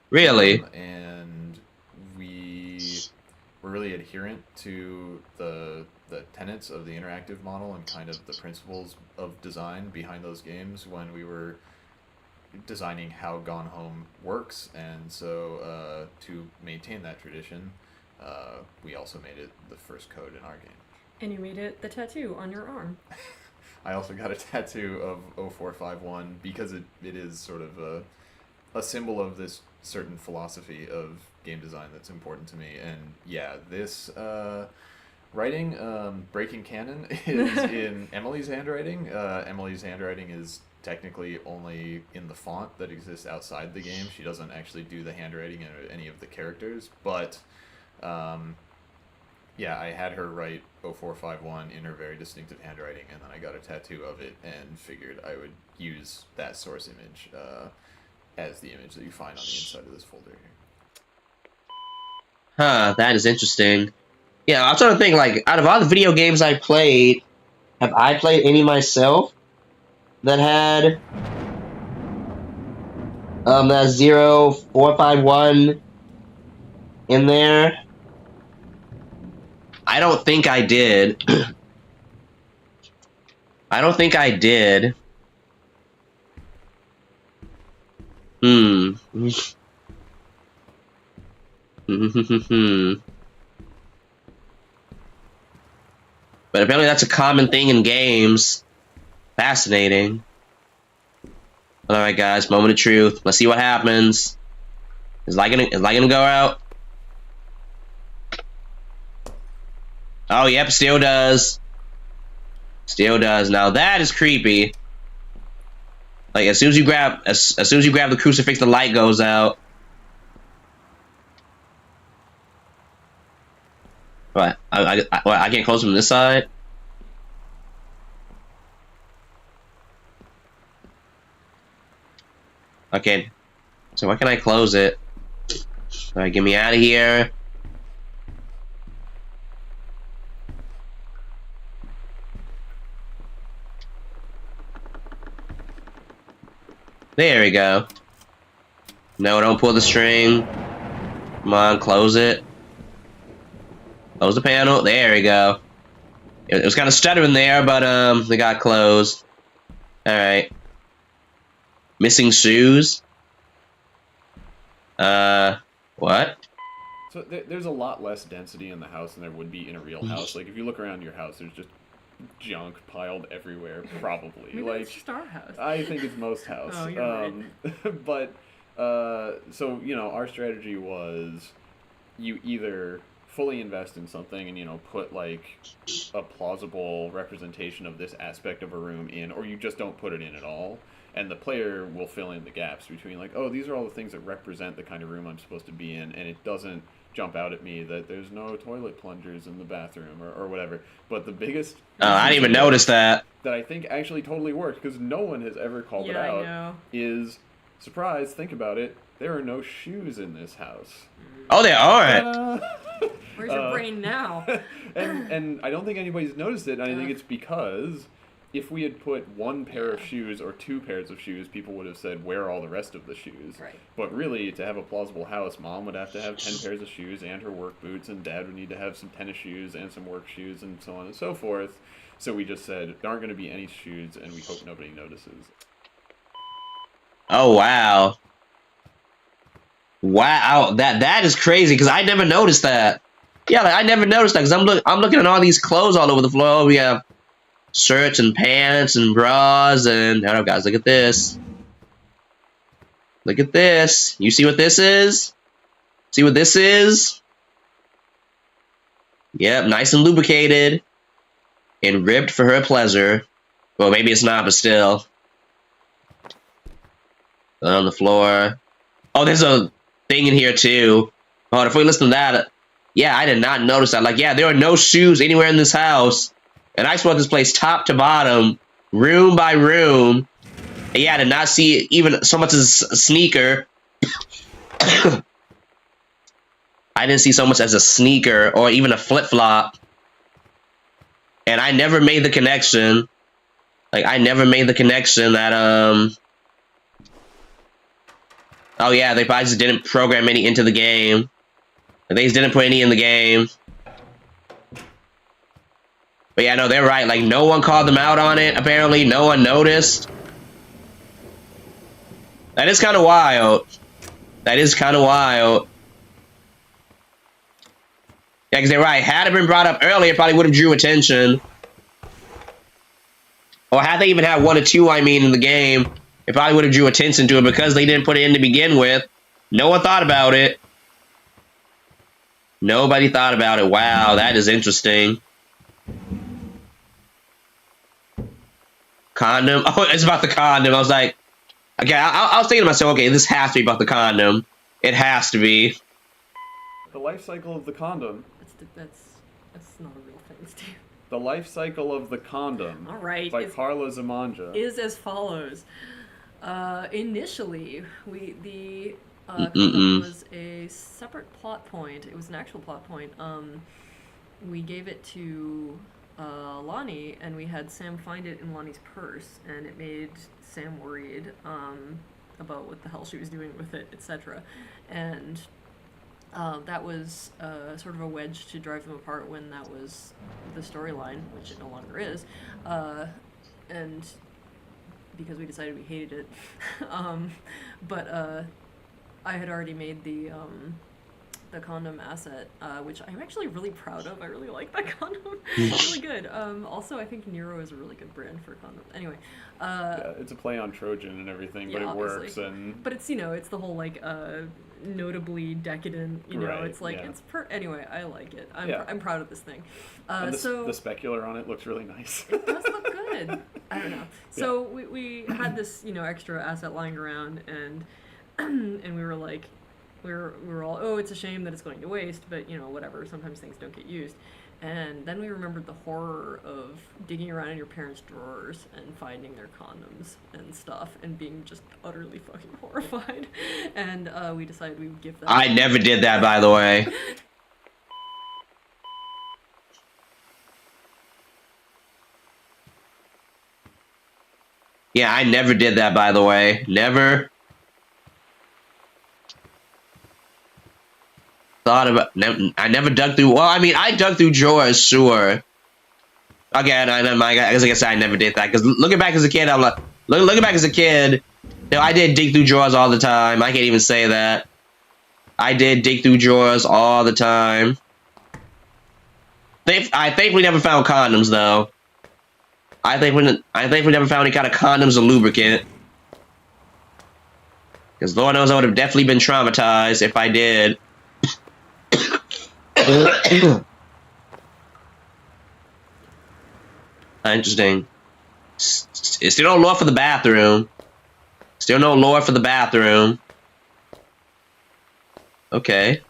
Really? And we were really adherent to the tenets of the interactive model and kind of the principles of design behind those games when we were designing how Gone Home works. And so to maintain that tradition, we also made it the first code in our game. And you made it the tattoo on your arm. I also got a tattoo of 0451 because it is sort of a symbol of this certain philosophy of game design that's important to me. And yeah, this writing, Breaking Canon, is in Emily's handwriting. Emily's handwriting is technically only in the font that exists outside the game. She doesn't actually do the handwriting in any of the characters, but yeah, I had her write 0451 in her very distinctive handwriting, and then I got a tattoo of it and figured I would use that source image as the image that you find on the inside of this folder here. Huh, that is interesting. Yeah, I'm trying to think, like, out of all the video games I played, have I played any myself that had that 0451 in there? I don't think I did. I don't think I did. But apparently that's a common thing in games. Fascinating. Alright guys, moment of truth. Let's see what happens. Is light gonna go out? Oh yep, still does. Still does. Now that is creepy. Like as soon as you grab the crucifix, the light goes out. What? I can't close from this side? Okay. So why can I close it? Alright, get me out of here. There we go. No, don't pull the string. Come on, close it. Close the panel. There we go. It was kind of stuttering there, but they got closed. Alright. Missing shoes? What? So there's a lot less density in the house than there would be in a real house. Like if you look around your house, there's just junk piled everywhere, probably. Maybe like it's just our house. I think it's most house. Oh, you're right. But so you know, our strategy was you either fully invest in something and you know put like a plausible representation of this aspect of a room in, or you just don't put it in at all. And the player will fill in the gaps between like, oh, these are all the things that represent the kind of room I'm supposed to be in, and it doesn't jump out at me that there's no toilet plungers in the bathroom or whatever. But the biggest... Oh, I didn't even notice that. That I think actually totally worked, because no one has ever called it out, I know. is, surprise, think about it, there are no shoes in this house. Oh, there aren't! Where's your brain now? and I don't think anybody's noticed it, and I think it's because... if we had put one pair of shoes or two pairs of shoes, people would have said, where are all the rest of the shoes? Right. But really, to have a plausible house, Mom would have to have 10 pairs of shoes and her work boots, and Dad would need to have some tennis shoes and some work shoes and so on and so forth. So we just said, there aren't going to be any shoes, and we hope nobody notices. Oh, wow. Wow, that is crazy, because I never noticed that. Yeah, like, I never noticed that, because I'm looking at all these clothes all over the floor. We have shirts and pants and bras and... I don't know, guys, look at this. Look at this. You see what this is? See what this is? Yep, nice and lubricated. And ribbed for her pleasure. Well, maybe it's not, but still. On the floor. Oh, there's a thing in here, too. Oh, if we listen to that... Yeah, I did not notice that. Like, yeah, there are no shoes anywhere in this house. And I explored this place top to bottom, room by room. And yeah, I did not see even so much as a sneaker. I didn't see so much as a sneaker or even a flip-flop. And I never made the connection. Like, I never made the connection that, oh yeah, they probably just didn't program any into the game. They just didn't put any in the game. But yeah, no, they're right. Like, no one called them out on it, apparently. No one noticed. That is kind of wild. That is kind of wild. Yeah, because they're right. Had it been brought up earlier, it probably would have drew attention. Or had they even had 1 or 2, I mean, in the game, it probably would have drew attention to it because they didn't put it in to begin with. No one thought about it. Nobody thought about it. Wow, that is interesting. Condom? Oh, it's about the condom. I was like, okay, I was thinking to myself, okay, this has to be about the condom. It has to be. The life cycle of the condom. That's not a real thing, Steve. The life cycle of the condom. All right. By Carla Zamanja. Is as follows. Initially, the condom was a separate plot point. It was an actual plot point. We gave it to Lonnie, and we had Sam find it in Lonnie's purse, and it made Sam worried about what the hell she was doing with it, etc. And that was sort of a wedge to drive them apart when that was the storyline, which it no longer is. And because we decided we hated it. But I had already made the condom asset, which I'm actually really proud of. I really like that condom. It's really good. Also, I think Nero is a really good brand for condoms. Anyway. Yeah, it's a play on Trojan and everything, but it obviously works. And but it's, it's the whole, like, notably decadent, right, it's like, yeah. Anyway, I like it. Yeah. I'm proud of this thing. and so the specular on it looks really nice. It does look good. I don't know. So we had this, extra asset lying around, and and we were like, we were all, oh, it's a shame that it's going to waste, but whatever, sometimes things don't get used. And then we remembered the horror of digging around in your parents' drawers and finding their condoms and stuff and being just utterly fucking horrified. And we decided we would give that. I never did that, by the way. Yeah, I never did that, by the way. Never. I never dug through. Well, I mean, I dug through drawers, sure. Again, I guess I never did that because looking back as a kid, I'm like, looking back as a kid, I did dig through drawers all the time. I can't even say that. I did dig through drawers all the time. I think we never found condoms though. I think we never found any kind of condoms or lubricant. Because Lord knows I would have definitely been traumatized if I did. Interesting. Still no lore for the bathroom. Still no lore for the bathroom. Okay.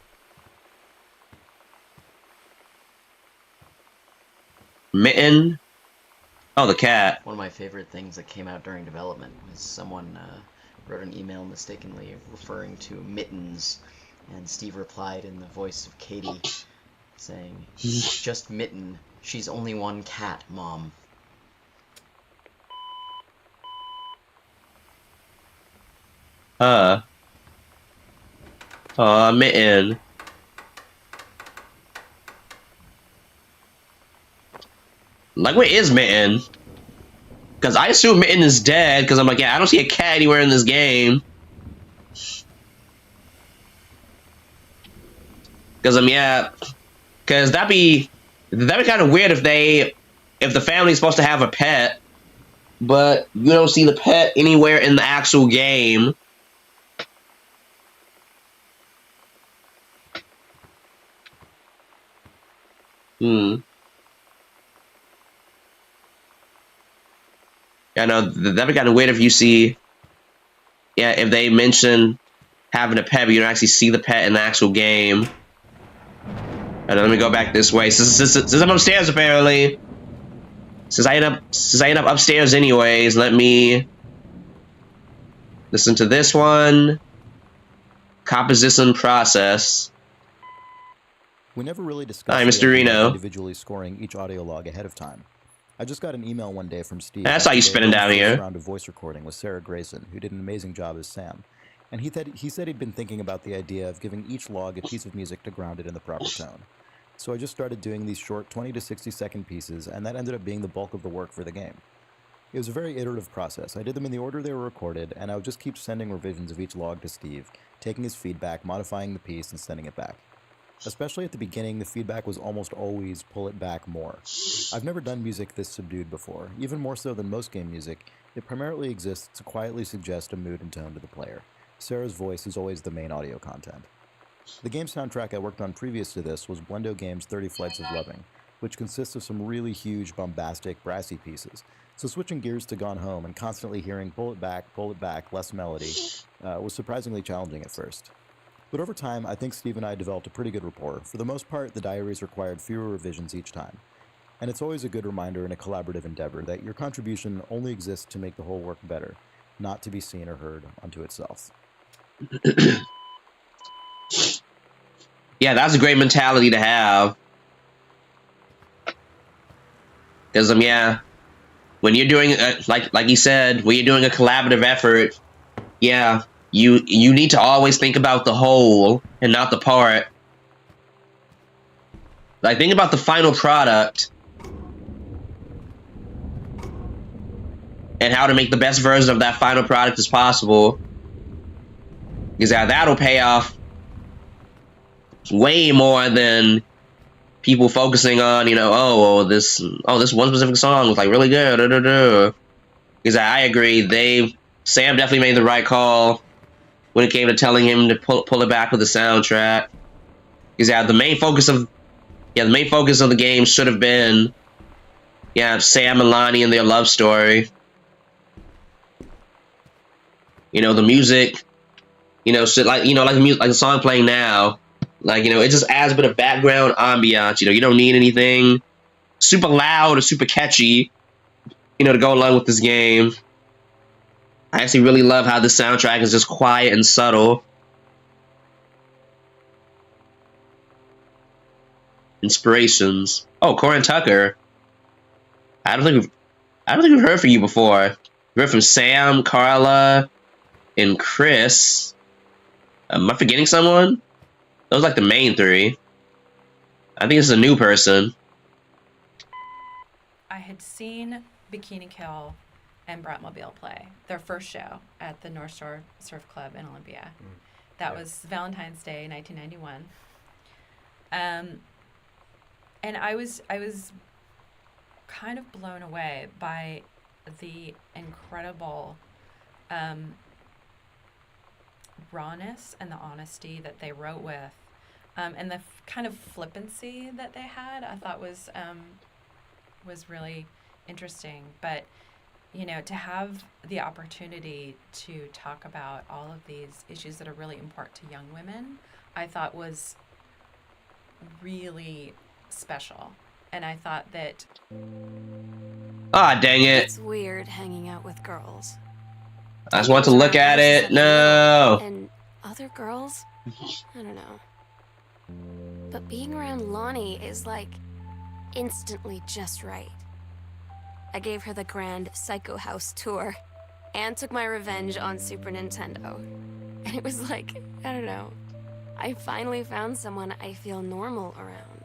Mitten. Oh, the cat. One of my favorite things that came out during development was someone wrote an email mistakenly referring to Mittens, and Steve replied in the voice of Katie, saying, "Just Mitten. She's only one cat, Mom." Mitten. Like, where is Mitten? Because I assume Mitten is dead, because I'm like, yeah, I don't see a cat anywhere in this game. Because, yeah, because that'd be kind of weird if the family's supposed to have a pet, but you don't see the pet anywhere in the actual game. Hmm. Yeah, no, that'd be kind of weird if you see, yeah, if they mention having a pet, but you don't actually see the pet in the actual game. And let me go back this way. Since I'm upstairs, apparently. Since I end up upstairs anyways, let me listen to this one. Composition process. We never really discussed Hi, the Mr. idea of Reno. individually scoring each audio log ahead of time. I just got an email one day from Steve. That's how you spinning down here. Round of voice recording with Sarah Grayson, who did an amazing job as Sam. And he said he'd been thinking about the idea of giving each log a piece of music to ground it in the proper tone. So I just started doing these short 20 to 60 second pieces, and that ended up being the bulk of the work for the game. It was a very iterative process. I did them in the order they were recorded, and I would just keep sending revisions of each log to Steve, taking his feedback, modifying the piece, and sending it back. Especially at the beginning, the feedback was almost always pull it back more. I've never done music this subdued before. Even more so than most game music, it primarily exists to quietly suggest a mood and tone to the player. Sarah's voice is always the main audio content. The game soundtrack I worked on previous to this was Blendo Games' 30 Flights of Loving, which consists of some really huge, bombastic, brassy pieces. So switching gears to Gone Home and constantly hearing pull it back, less melody, was surprisingly challenging at first. But over time, I think Steve and I developed a pretty good rapport. For the most part, the diaries required fewer revisions each time. And it's always a good reminder in a collaborative endeavor that your contribution only exists to make the whole work better, not to be seen or heard unto itself. Yeah, that's a great mentality to have. Because, yeah, when you're doing, like you said, when you're doing a collaborative effort, yeah, you need to always think about the whole and not the part. Like, think about the final product and how to make the best version of that final product as possible. Because that'll pay off way more than people focusing on, you know, this one specific song was like really good. Because I agree, Sam definitely made the right call when it came to telling him to pull it back with the soundtrack. Because the main focus of the game should have been, Sam and Lonnie and their love story. You know, the music, like the song playing now, like, it just adds a bit of background ambiance. You don't need anything super loud or super catchy, to go along with this game. I actually really love how the soundtrack is just quiet and subtle. Inspirations. Oh, Corin Tucker. I don't think we've heard from you before. We've heard from Sam, Carla, and Chris. Am I forgetting someone? Those are like the main three. I think it's a new person. I had seen Bikini Kill and Bratmobile play their first show at the North Shore Surf Club in Olympia. That was Valentine's Day, 1991. And I was kind of blown away by the incredible rawness and the honesty that they wrote with, and the kind of flippancy that they had. I thought was really interesting. But to have the opportunity to talk about all of these issues that are really important to young women, I thought was really special. And I thought that... Ah, dang it. It's weird hanging out with girls. I just want to look at it. No. And other girls? I don't know. But being around Lonnie is like instantly just right. I gave her the grand Psycho House tour and took my revenge on Super Nintendo. And it was like, I don't know. I finally found someone I feel normal around.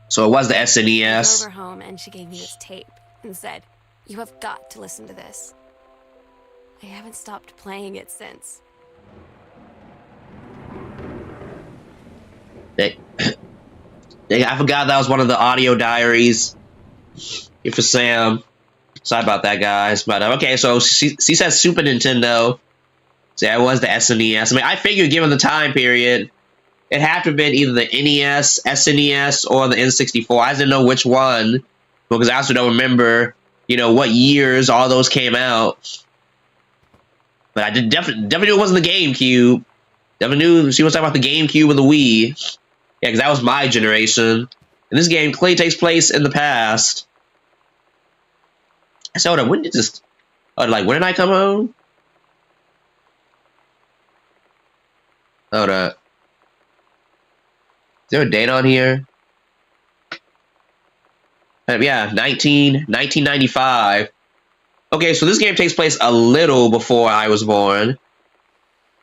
So it was the I SNES. drove her home and she gave me this tape and said, "You have got to listen to this." I haven't stopped playing it since. I forgot that was one of the audio diaries here for Sam. Sorry about that, guys. But okay, so she says Super Nintendo. So that was the SNES. I mean, I figured given the time period, it had to have been either the NES, SNES, or the N64. I didn't know which one because I also don't remember, you know, what years all those came out. But I did definitely knew it wasn't the GameCube. Definitely knew she was talking about the GameCube or the Wii. Yeah, because that was my generation. And this game clearly takes place in the past. So hold on, when did this... Oh, like, when did I come home? Hold up. Is there a date on here? Yeah, 1995. Okay, so this game takes place a little before I was born.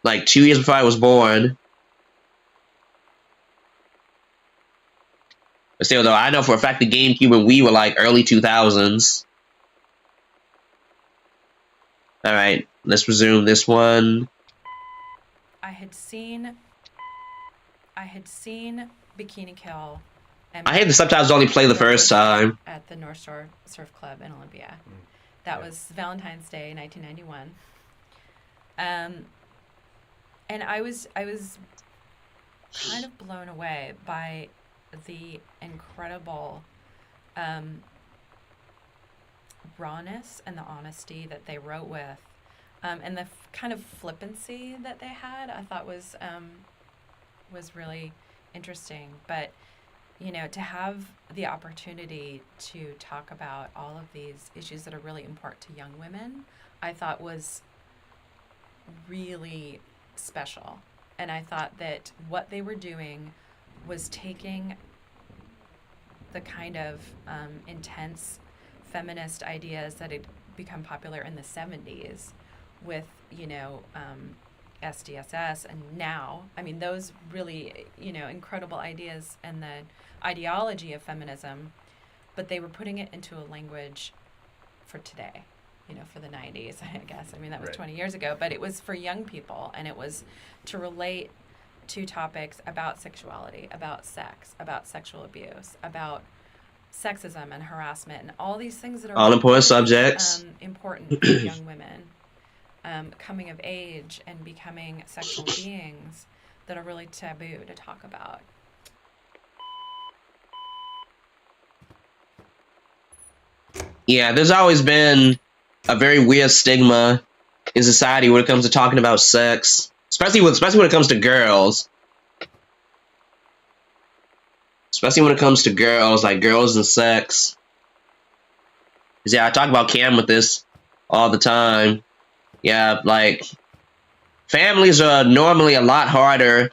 Like 2 years before I was born. But still, though, I know for a fact the GameCube and Wii were like early 2000s. Alright, let's resume this one. I had seen Bikini Kill. And I hate the subtitles only play the first time. At the North Shore Surf Club in Olympia. That was Valentine's Day, 1991. And I was kind of blown away by the incredible rawness and the honesty that they wrote with, and the kind of flippancy that they had. I thought was really interesting. But you know, to have the opportunity to talk about all of these issues that are really important to young women, I thought was really special. And I thought that what they were doing was taking the kind of intense feminist ideas that had become popular in the 70s with, you know, SDSS, and now, I mean, those really, you know, incredible ideas and the ideology of feminism, but they were putting it into a language for today, you know, for the 90s, I guess. I mean, that was 20 years ago, but it was for young people, and it was to relate to topics about sexuality, about sex, about sexual abuse, about sexism and harassment, and all these things that are all important subjects, important for young women, coming of age and becoming sexual beings that are really taboo to talk about. Yeah, there's always been a very weird stigma in society when it comes to talking about sex, especially when it comes to girls. Especially when it comes to girls, like girls and sex. 'Cause yeah, I talk about Cam with this all the time. Yeah, like families are normally a lot harder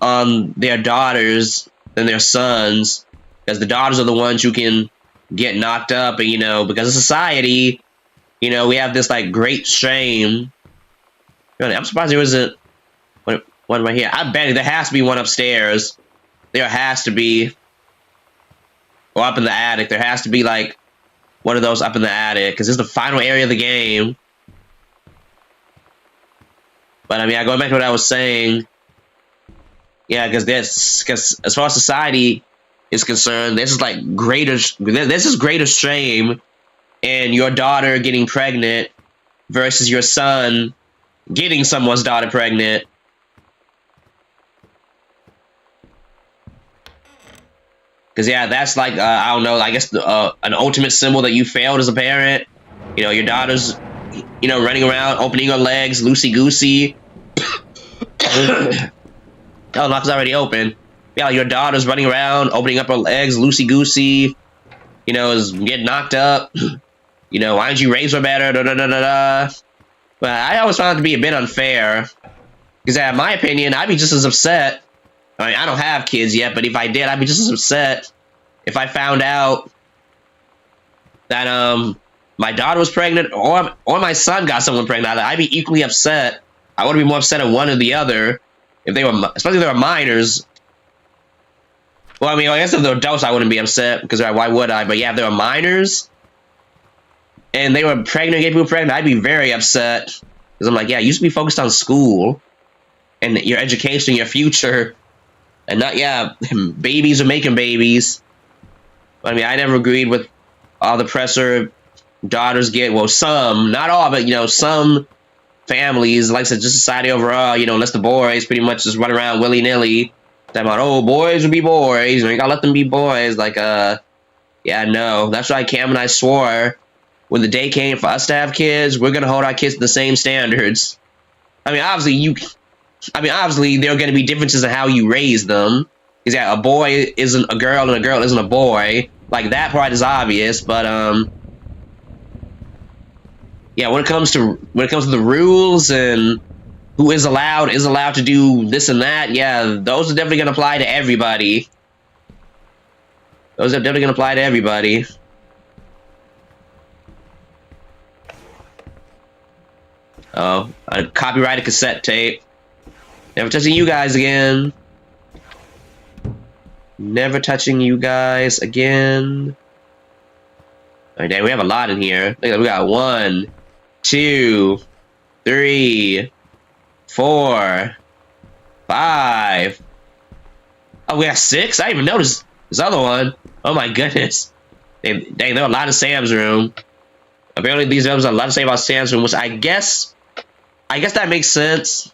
on their daughters than their sons, because the daughters are the ones who can get knocked up, and you know, because of society, you know, we have this like great shame. Really, I'm surprised there isn't one right here. I bet there has to be one upstairs. There has to be, or up in the attic. There has to be like one of those up in the attic, because this is the final area of the game. But I mean, going back to what I was saying, yeah, because as far as society is concerned, this is like greater shame in your daughter getting pregnant versus your son getting someone's daughter pregnant. Because yeah, that's like I don't know, I guess an ultimate symbol that you failed as a parent. You know, your daughter's, you know, running around, opening her legs, loosey-goosey. Oh, lock's already open. Yeah, your daughter's running around, opening up her legs, loosey-goosey. You know, is getting knocked up. You know, why didn't you raise her better? Da, da, da, da, da. But I always found it to be a bit unfair. Because in my opinion, I'd be just as upset. I mean, I don't have kids yet, but if I did, I'd be just as upset if I found out that my daughter was pregnant, or my son got someone pregnant. I'd be equally upset. I would be more upset at one or the other if they were, especially if they were minors. Well, I mean, I guess if they're adults, I wouldn't be upset, because why would I? But yeah, if they were minors and they were pregnant, getting people pregnant, I'd be very upset, because I'm like, yeah, you used to be focused on school and your education, your future, and not, yeah, babies are making babies. But I mean, I never agreed with all the pressure daughters get. Well, some, not all, but, you know, some families, like I said, just society overall, you know, unless the boys pretty much just run around willy-nilly, Talking about, oh, boys will be boys. You gotta let them be boys. Like, yeah, no. That's why Cam and I swore when the day came for us to have kids, we're gonna hold our kids to the same standards. I mean, obviously there are gonna be differences in how you raise them. Because yeah, a boy isn't a girl and a girl isn't a boy. Like, that part is obvious, but yeah, when it comes to the rules and who is allowed to do this and that, yeah, those are definitely gonna apply to everybody. Those are definitely gonna apply to everybody. Oh, a copyrighted cassette tape. Never touching you guys again. Never touching you guys again. Alright, dang, we have a lot in here. Look, we got 1, 2, 3, 4, 5. Oh, we got 6? I didn't even notice this other one. Oh my goodness. Dang, there are a lot of Sam's room. Apparently these videos have a lot to say about Sam's room, which I guess that makes sense.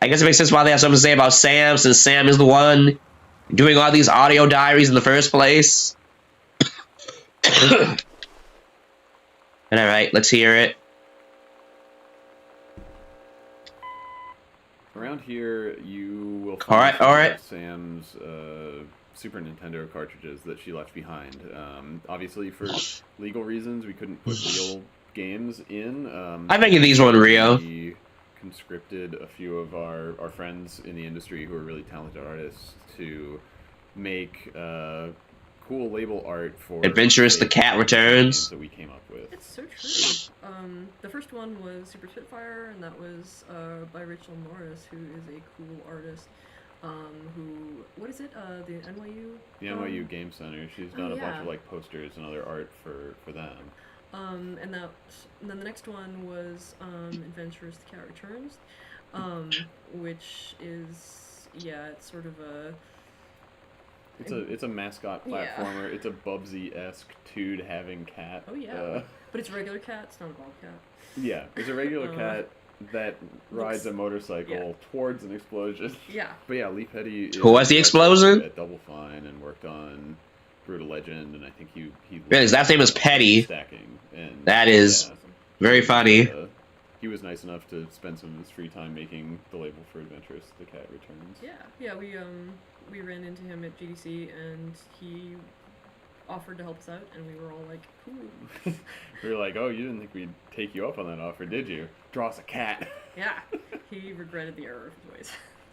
I guess it makes sense why they have something to say about Sam, since Sam is the one doing all these audio diaries in the first place. Alright, let's hear it. Around here, you will find Alright. Sam's Super Nintendo cartridges that she left behind. Obviously, for legal reasons, we couldn't put real games in. I figured these weren't real. We conscripted a few of our friends in the industry who are really talented artists to make cool label art for Adventurous the Cat Returns that we came up with. It's so true. The first one was Super Spitfire, and that was by Rachel Norris, who is a cool artist. What is it? The NYU? The NYU Game Center. She's done a bunch of like posters and other art for them. And then the next one was Adventures the Cat Returns, which is it's sort of a it's a mascot platformer. Yeah. It's a Bubsy-esque Tood having cat. Oh yeah, but it's a regular cat. It's not a bald cat. Yeah, it's a regular cat that rides a motorcycle towards an explosion. Yeah. But yeah, Lee Petty. Who was the explosion? At Double Fine and worked on Brutal Legend, and I think he really, his last name is Petty. Stacking, and that is very funny. He was nice enough to spend some of his free time making the label for Adventures the Cat Returns. Yeah, we ran into him at GDC, and he offered to help us out, and we were all like, cool. We were like, oh, you didn't think we'd take you up on that offer, did you? Draw us a cat. Yeah, he regretted the error of his ways.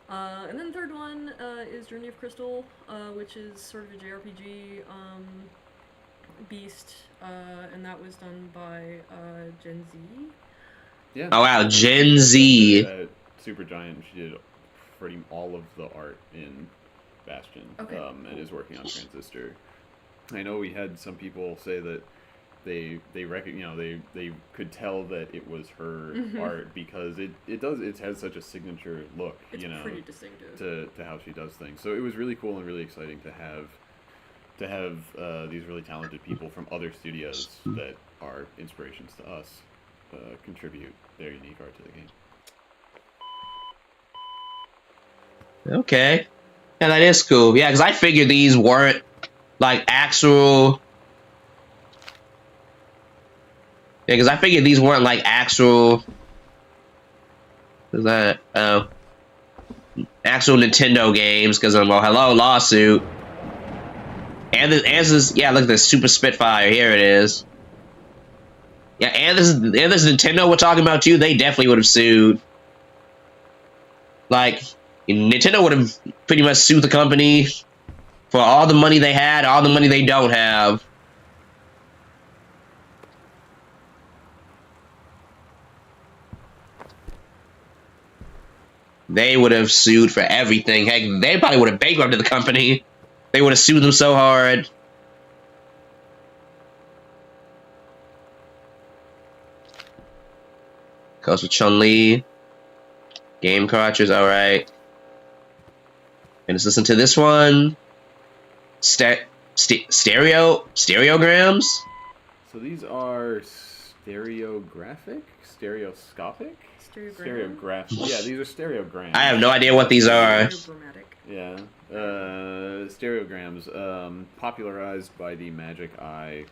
And then the third one is Journey of Crystal, which is sort of a JRPG beast, and that was done by Gen Z. Yeah. Oh wow, Gen Z. Supergiant, she did pretty all of the art in Bastion, and is working on Transistor. I know we had some people say that they could tell that it was her art because it has such a signature look, it's pretty distinctive to how she does things. So it was really cool and really exciting to have these really talented people from other studios that are inspirations to us contribute their unique art to the game. Okay. Yeah, that is cool. Yeah, because I figured these weren't like actual. Yeah, because I figured these weren't like actual. Is that actual Nintendo games? Because I'm hello lawsuit. And this is look at this Super Spitfire. Here it is. Yeah, and this Nintendo we're talking about too. They definitely would have sued. Like, Nintendo would have pretty much sued the company for all the money they had, all the money they don't have. They would have sued for everything. Heck, they probably would have bankrupted the company. They would have sued them so hard. Goes with Chun-Li. Game cartridge, alright. And let's listen to this one. Stereograms? So these are stereographic? Stereoscopic? Stereogram? Stereographic. Yeah, these are stereograms. I have no idea what these are. Stereogrammatic. Yeah. Stereograms, popularized by the Magic Eye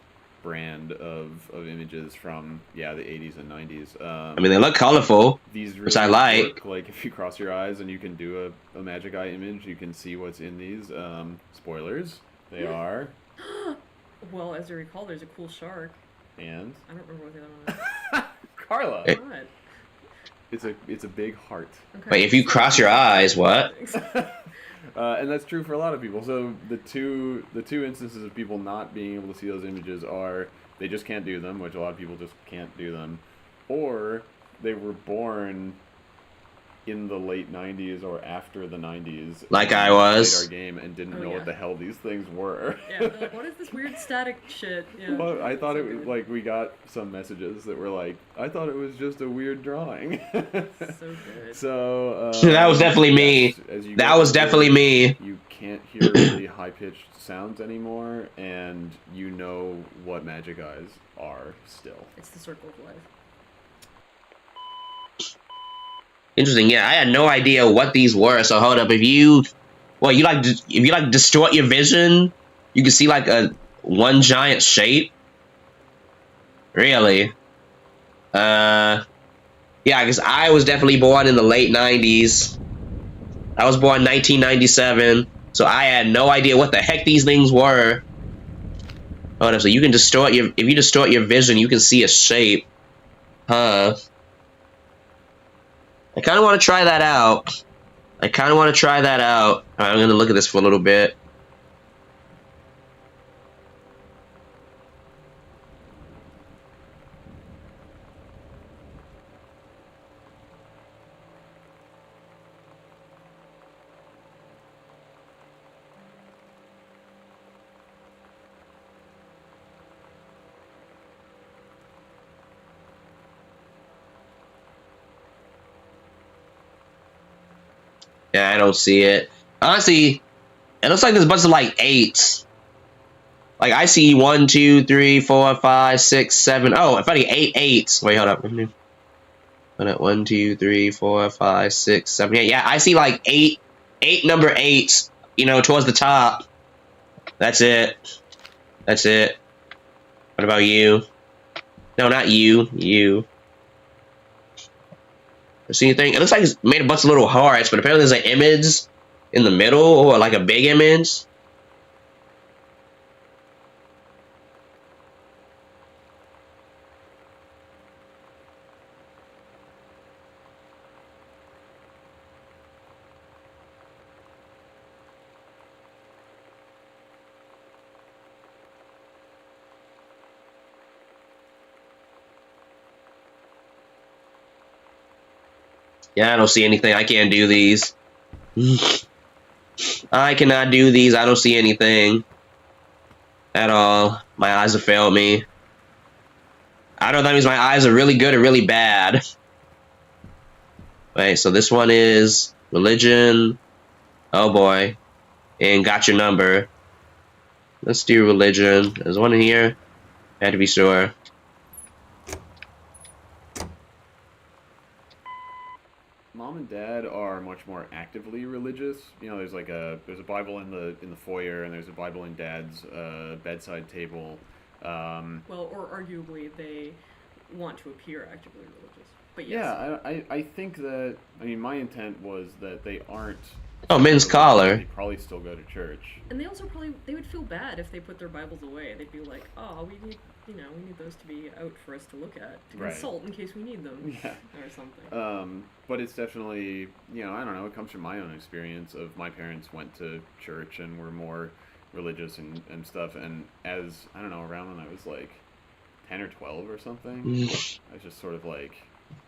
brand of images from, the 80s and 90s. I mean, they look colorful, these really which I like. work. Like, if you cross your eyes and you can do a Magic Eye image, you can see what's in these. Spoilers. They are. Well, as I recall, there's a cool shark. And? I don't remember what the other one Carla! Hey. is. What? It's a big heart. Okay. Wait, if you cross your eyes, what? And that's true for a lot of people. So the two instances of people not being able to see those images are they just can't do them, which a lot of people just can't do them, or they were born in the late 90s or after the 90s. Like I and was. played our game and didn't know what the hell these things were. Yeah, they're like, what is this weird static shit? Yeah. Well, I thought so it was good. like we got some messages that were like, I thought it was just a weird drawing. So good. So That was definitely me. yes, as you That get was older, definitely me. You can't hear really high-pitched sounds anymore, and you know what Magic Eyes are still. It's the circle of life. Interesting. Yeah, I had no idea what these were. So hold up. If you distort your vision, you can see like one giant shape. Really? Yeah, because I was definitely born in the late 90s. I was born 1997, so I had no idea what the heck these things were. Hold up. So you can distort if you distort your vision, you can see a shape. Huh. I kind of want to try that out. Alright, I'm going to look at this for a little bit. Yeah, I don't see it. Honestly, it looks like there's a bunch of like 8s. Like I see 1, 2, 3, 4, 5, 6, 7. Oh, if I get 8 8s. Wait, hold up. Hold up. 1, 2, 3, 4, 5, 6, 7. Yeah, I see like 8 number 8s. You know, towards the top. That's it. What about you? No, not you. You. See anything? It looks like it's made a bunch of little hearts, but apparently there's an image in the middle, or like a big image. Yeah, I don't see anything. I can't do these. I cannot do these. I don't see anything at all. My eyes have failed me. I don't know if that means my eyes are really good or really bad. Wait, so this one is religion. Oh boy. And got your number. Let's do religion. There's one in here. I had to be sure. Mom and Dad are much more actively religious. You know, there's a Bible in the foyer, and there's a Bible in Dad's bedside table. Well, or arguably they want to appear actively religious. But yes. Yeah, I think that, I mean, my intent was that they aren't. Oh, men's collar. They probably still go to church. And they also they would feel bad if they put their Bibles away. They'd be like, oh, we need those to be out for us to look at, to consult in case we need them. Yeah. Or something. But it's definitely, I don't know, it comes from my own experience of my parents went to church and were more religious and stuff. And as, I don't know, around when I was like 10 or 12 or something, I was just sort of like,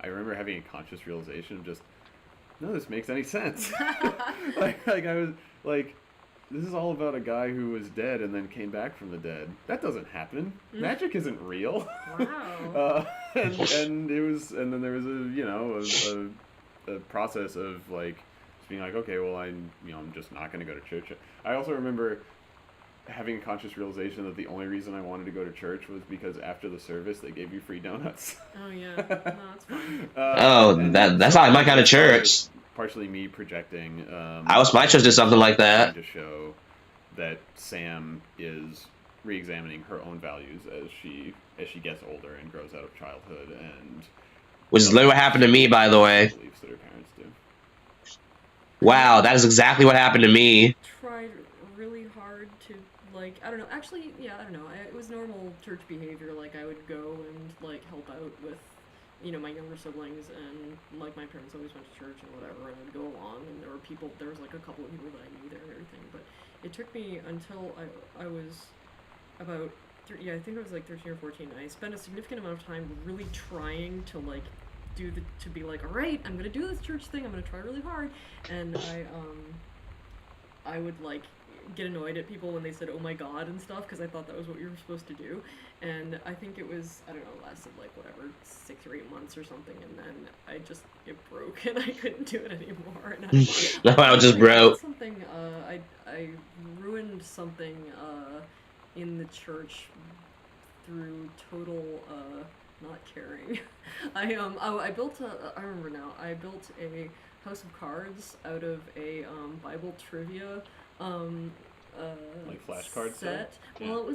I remember having a conscious realization of just, none of this makes any sense. like I was like, this is all about a guy who was dead and then came back from the dead. That doesn't happen. Magic isn't real. Wow. And it was, and then there was a process of like just being like, okay, well I'm just not going to go to church. I also remember having a conscious realization that the only reason I wanted to go to church was because after the service they gave you free donuts. Oh yeah, no, that's fine. That's not my kind of church. Partially me projecting. My church did something like that. To show that Sam is re-examining her own values as she gets older and grows out of childhood, and which is literally what happened to me, by the way. Beliefs that her parents do. Wow, that is exactly what happened to me. Tried really hard to, like, I don't know, actually, yeah, I don't know, it was normal church behavior, like, I would go and, like, help out with, you know, my younger siblings, and, like, my parents always went to church and whatever, and I'd go along, and there was, like, a couple of people that I knew there and everything, but it took me until I was about, I think I was, like, 13 or 14, I spent a significant amount of time really trying to, like, to be like, all right, I'm gonna do this church thing, I'm gonna try really hard, and I would, like, get annoyed at people when they said, oh my god, and stuff, because I thought that was what you were supposed to do, and I think it was, I don't know, lasted, like, whatever, 6 or 8 months or something, and then it broke, and I couldn't do it anymore, and I just broke. Something, I ruined something, in the church through total, not caring. I built I remember now, I built a house of cards out of a, Bible trivia, like flashcard set. Yeah. Well, it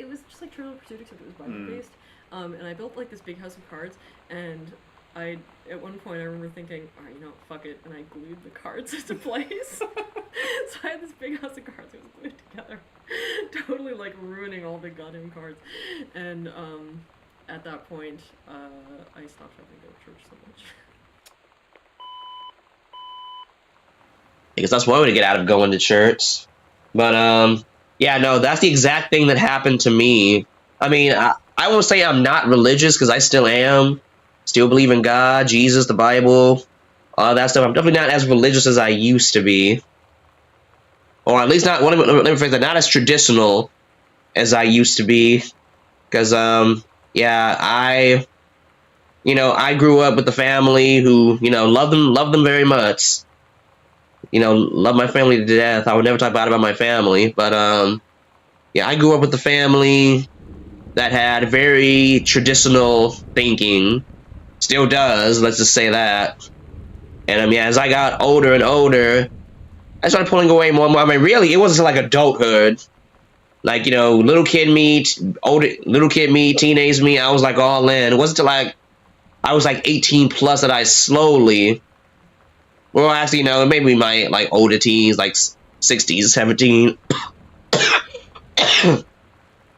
was just like Trivial Pursuit, except it was Bible based. And I built like this big house of cards, and at one point I remember thinking, alright, you know, fuck it, and I glued the cards into place. So I had this big house of cards that was glued together, totally like ruining all the goddamn cards. And at that point, I stopped having to go to church so much. Because that's one way to get out of going to church. But, yeah, no, that's the exact thing that happened to me. I mean, I won't say I'm not religious, because I still am. Still believe in God, Jesus, the Bible, all that stuff. I'm definitely not as religious as I used to be. Or at least not, let me phrase that, not as traditional as I used to be. Because, yeah, I grew up with a family who, loved them very much. Love my family to death. I would never talk bad about my family. But, yeah, I grew up with a family that had very traditional thinking. Still does, let's just say that. And, I mean, as I got older and older, I started pulling away more and more. I mean, really, it wasn't like adulthood. Like, little kid me, teenage me, I was like all in. It wasn't until like I was like 18 plus that I slowly, well, actually, maybe my like older teens, like 16, 17.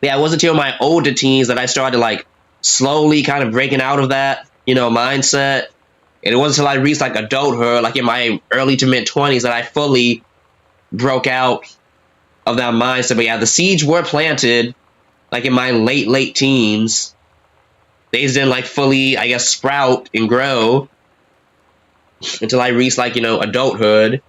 Yeah, it wasn't until my older teens that I started like slowly kind of breaking out of that, mindset. And it wasn't until I reached like adulthood, like in my early to mid 20s, that I fully broke out of that mindset. But yeah, the seeds were planted like in my late teens. They just didn't like fully, I guess, sprout and grow until I reached like, adulthood.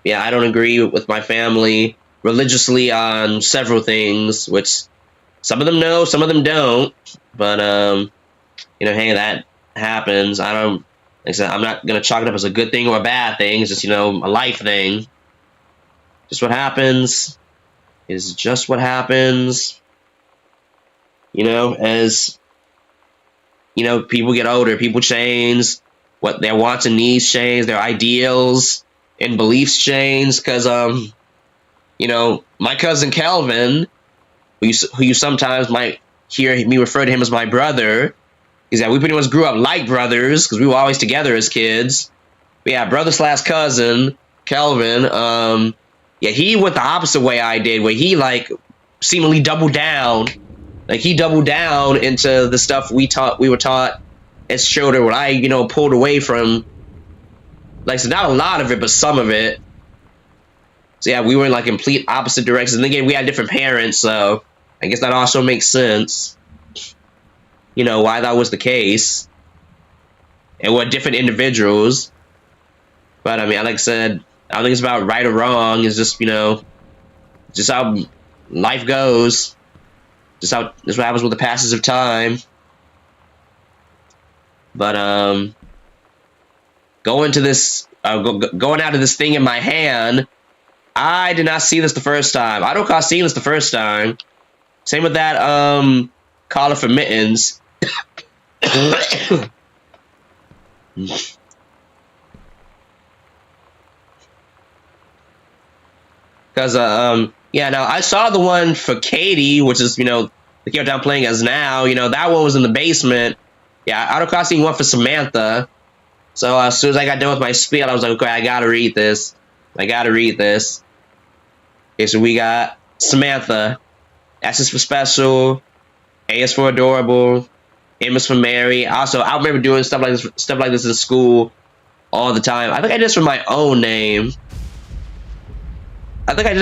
Yeah, I don't agree with my family religiously on several things, which some of them know, some of them don't. But, hey, that happens. Like I said, I'm not going to chalk it up as a good thing or a bad thing. It's just, a life thing. Just what happens is just what happens. As, people get older, people change, what their wants and needs change, their ideals and beliefs change. Because, my cousin Kelvin, who you sometimes might hear me refer to him as my brother, is that we pretty much grew up like brothers because we were always together as kids. But yeah, brother/cousin Kelvin, yeah, he went the opposite way I did, where he like seemingly doubled down. Like he doubled down into the stuff we were taught as children, what I, pulled away from. Like, so not a lot of it, but some of it. So yeah, we were in like complete opposite directions. And again, we had different parents, so I guess that also makes sense. Why that was the case. And we're different individuals. But I mean, like I said, I don't think it's about right or wrong. It's just, just how life goes. Just what happens with the passage of time. But going out of this thing in my hand, I did not see this the first time. I don't recall seeing this the first time. Same with that, Caller for Mittens. Because, yeah, now I saw the one for Katie, which is, you know, the character I'm playing as now. You know, that one was in the basement. Yeah, I don't recall seeing one for Samantha. So as soon as I got done with my spiel, I was like, okay, I gotta read this. Okay, so we got Samantha. S is for special. A is for adorable. M is for Mary. Also, I remember doing stuff like this in school all the time. I think I did this for my own name. I don't think I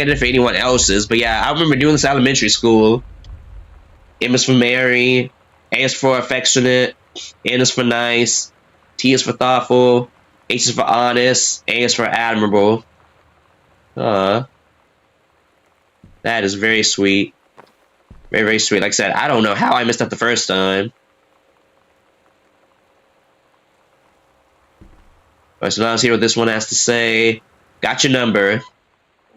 did it for anyone else's. But yeah, I remember doing this in elementary school. M is for Mary. A is for affectionate. N is for nice. T is for thoughtful. H is for honest. A is for admirable. That is very sweet. Very, very sweet. Like I said, I don't know how I missed up the first time. Alright, so now let's hear what this one has to say. Got your number.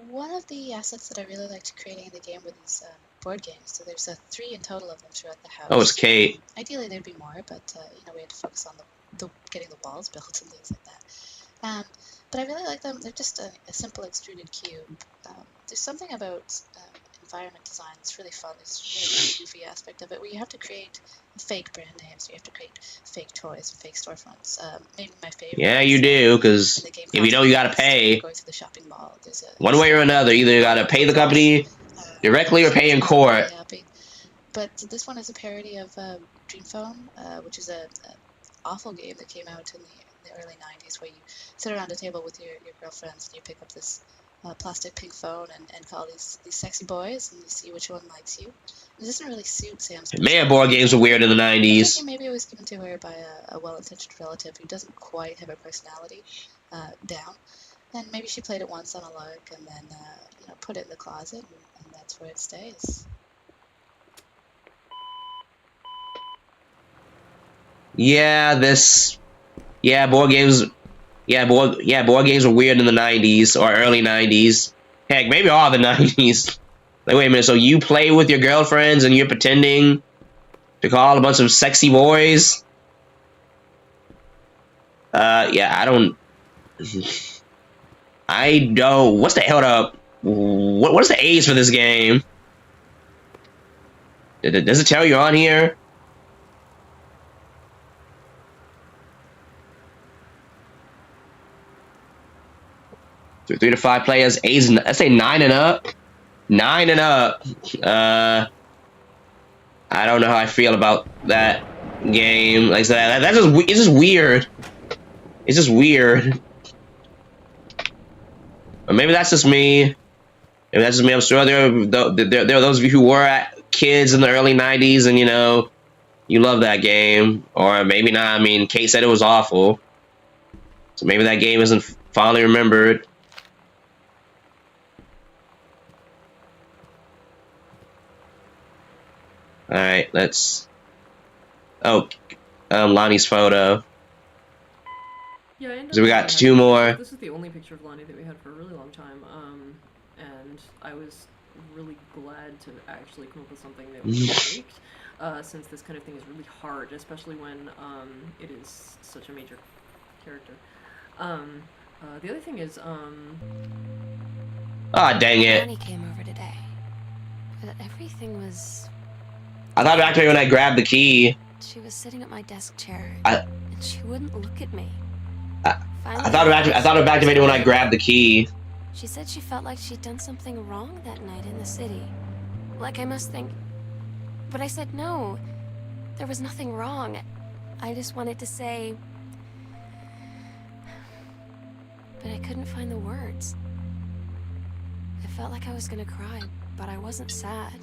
One of the assets that I really liked creating in the game were these board games. So there's 3 in total of them throughout the house. Oh, it's Kate. Ideally, there'd be more, but you know, we had to focus on the getting the walls built and things like that. But I really like them. They're just a simple extruded cube. There's something about environment design that's really fun. There's a really goofy aspect of it where you have to create fake brand names. You have to create fake toys and fake storefronts. Maybe my favorite. Yeah, you do, because if you don't, you gotta pay. Going through the shopping mall, there's one way or another. Either you gotta pay the company directly or pay in court. But this one is a parody of Dream Phone, which is a awful game that came out in the early 90s, where you sit around a table with your girlfriends and you pick up this plastic pink phone and call these sexy boys, and you see which one likes you. It doesn't really suit Sam's. Man, board games were weird in the 90s. Maybe it was given to her by a well-intentioned relative who doesn't quite have her personality down. And maybe she played it once on a lark and then you know, put it in the closet, and that's where it stays. Yeah, board games. Board games were weird in the 90s or early 90s. Heck, maybe all the 90s. Like, wait a minute, so you play with your girlfriends and you're pretending to call a bunch of sexy boys? Yeah, I don't. What's the hell up? What's the age for this game? Does it tell you on here? So 3 to 5 players, let's say 9 and up. 9 and up. I don't know how I feel about that game. Like I said, it's just weird. It's just weird. Or maybe that's just me. I'm sure there are those of you who were kids in the early 90s and, you know, you love that game. Or maybe not. I mean, Kate said it was awful. So maybe that game isn't fondly remembered. Alright, let's... Oh, Lonnie's photo. Yeah, So we got 2 more. This is the only picture of Lonnie that we had for a really long time, and I was really glad to actually come up with something that was liked, since this kind of thing is really hard, especially when it is such a major character. The other thing is, Ah, dang it. Lonnie came over today, but everything was... I thought back to me when I grabbed the key. She was sitting at my desk chair, and she wouldn't look at me. I thought it back to me when I grabbed the key. She said she felt like she'd done something wrong that night in the city. Like I must think... But I said no. There was nothing wrong. I just wanted to say... But I couldn't find the words. I felt like I was gonna cry, but I wasn't sad.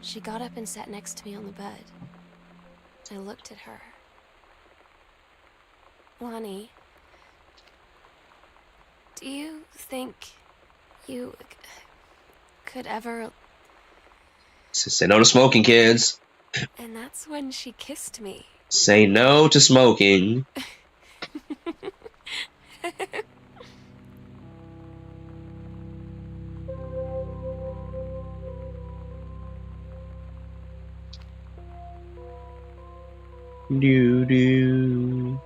She got up and sat next to me on the bed. I looked at her. Lonnie, do you think you could ever... Say no to smoking, kids. And that's when she kissed me. Say no to smoking. Do do.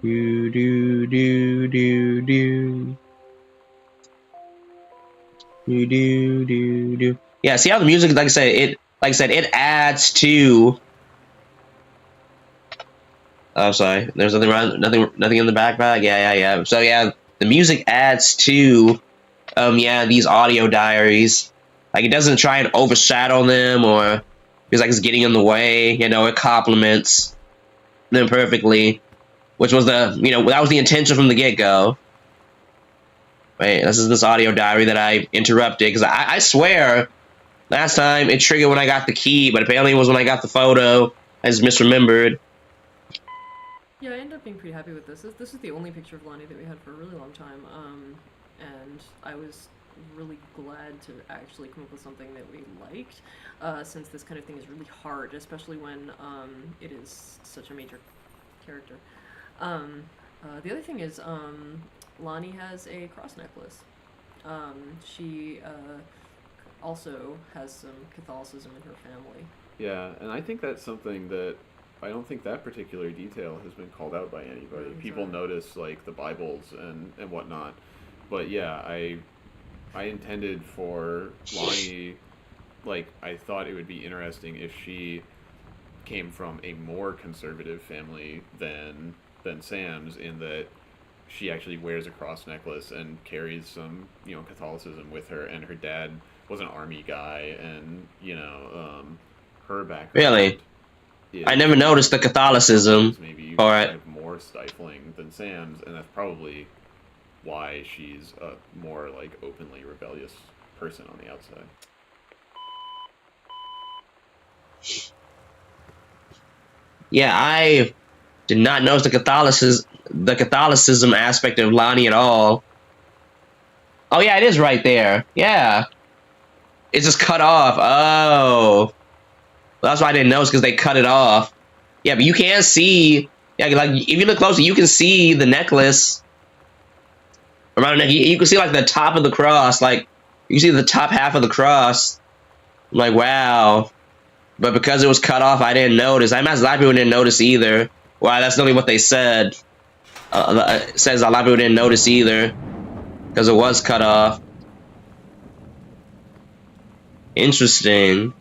Do do do do do. Do do do do. Yeah, see how the music, like I said, it adds to. Oh, sorry. There's nothing wrong. Nothing in the backpack. Yeah. So yeah, the music adds to, these audio diaries. Like it doesn't try and overshadow them or feels like it's getting in the way. You know, it complements them perfectly, which was that was the intention from the get-go. Wait, this is this audio diary that I interrupted because I swear last time it triggered when I got the key, but apparently it was when I got the photo. I just misremembered. Yeah, I ended up being pretty happy with this. This is the only picture of Lonnie that we had for a really long time, and I was really glad to actually come up with something that we liked, since this kind of thing is really hard, especially when it is such a major character. The other thing is, Lonnie has a cross necklace. She also has some Catholicism in her family. Yeah, and I think that's something that I don't think that particular detail has been called out by anybody. People notice like the Bibles and whatnot, but yeah, I intended for Lonnie, like I thought it would be interesting if she came from a more conservative family than Sam's, in that she actually wears a cross necklace and carries some Catholicism with her, and her dad was an army guy, and her background. Really? I never noticed the Catholicism. Maybe Alright. kind of more stifling than Sam's, and that's probably why she's a more like openly rebellious person on the outside. Yeah, I did not notice the Catholicism aspect of Lonnie at all. Oh yeah, it is right there. Yeah. It's just cut off. Oh. Well, that's why I didn't notice, because they cut it off. Yeah, but you can see, like if you look closely, you can see the necklace around the neck. You can see like the top of the cross, like you can see the top half of the cross. I'm like, wow. But because it was cut off, I didn't notice. I imagine a lot of people didn't notice either. Wow, that's not really what they said. It says a lot of people didn't notice either, because it was cut off. Interesting.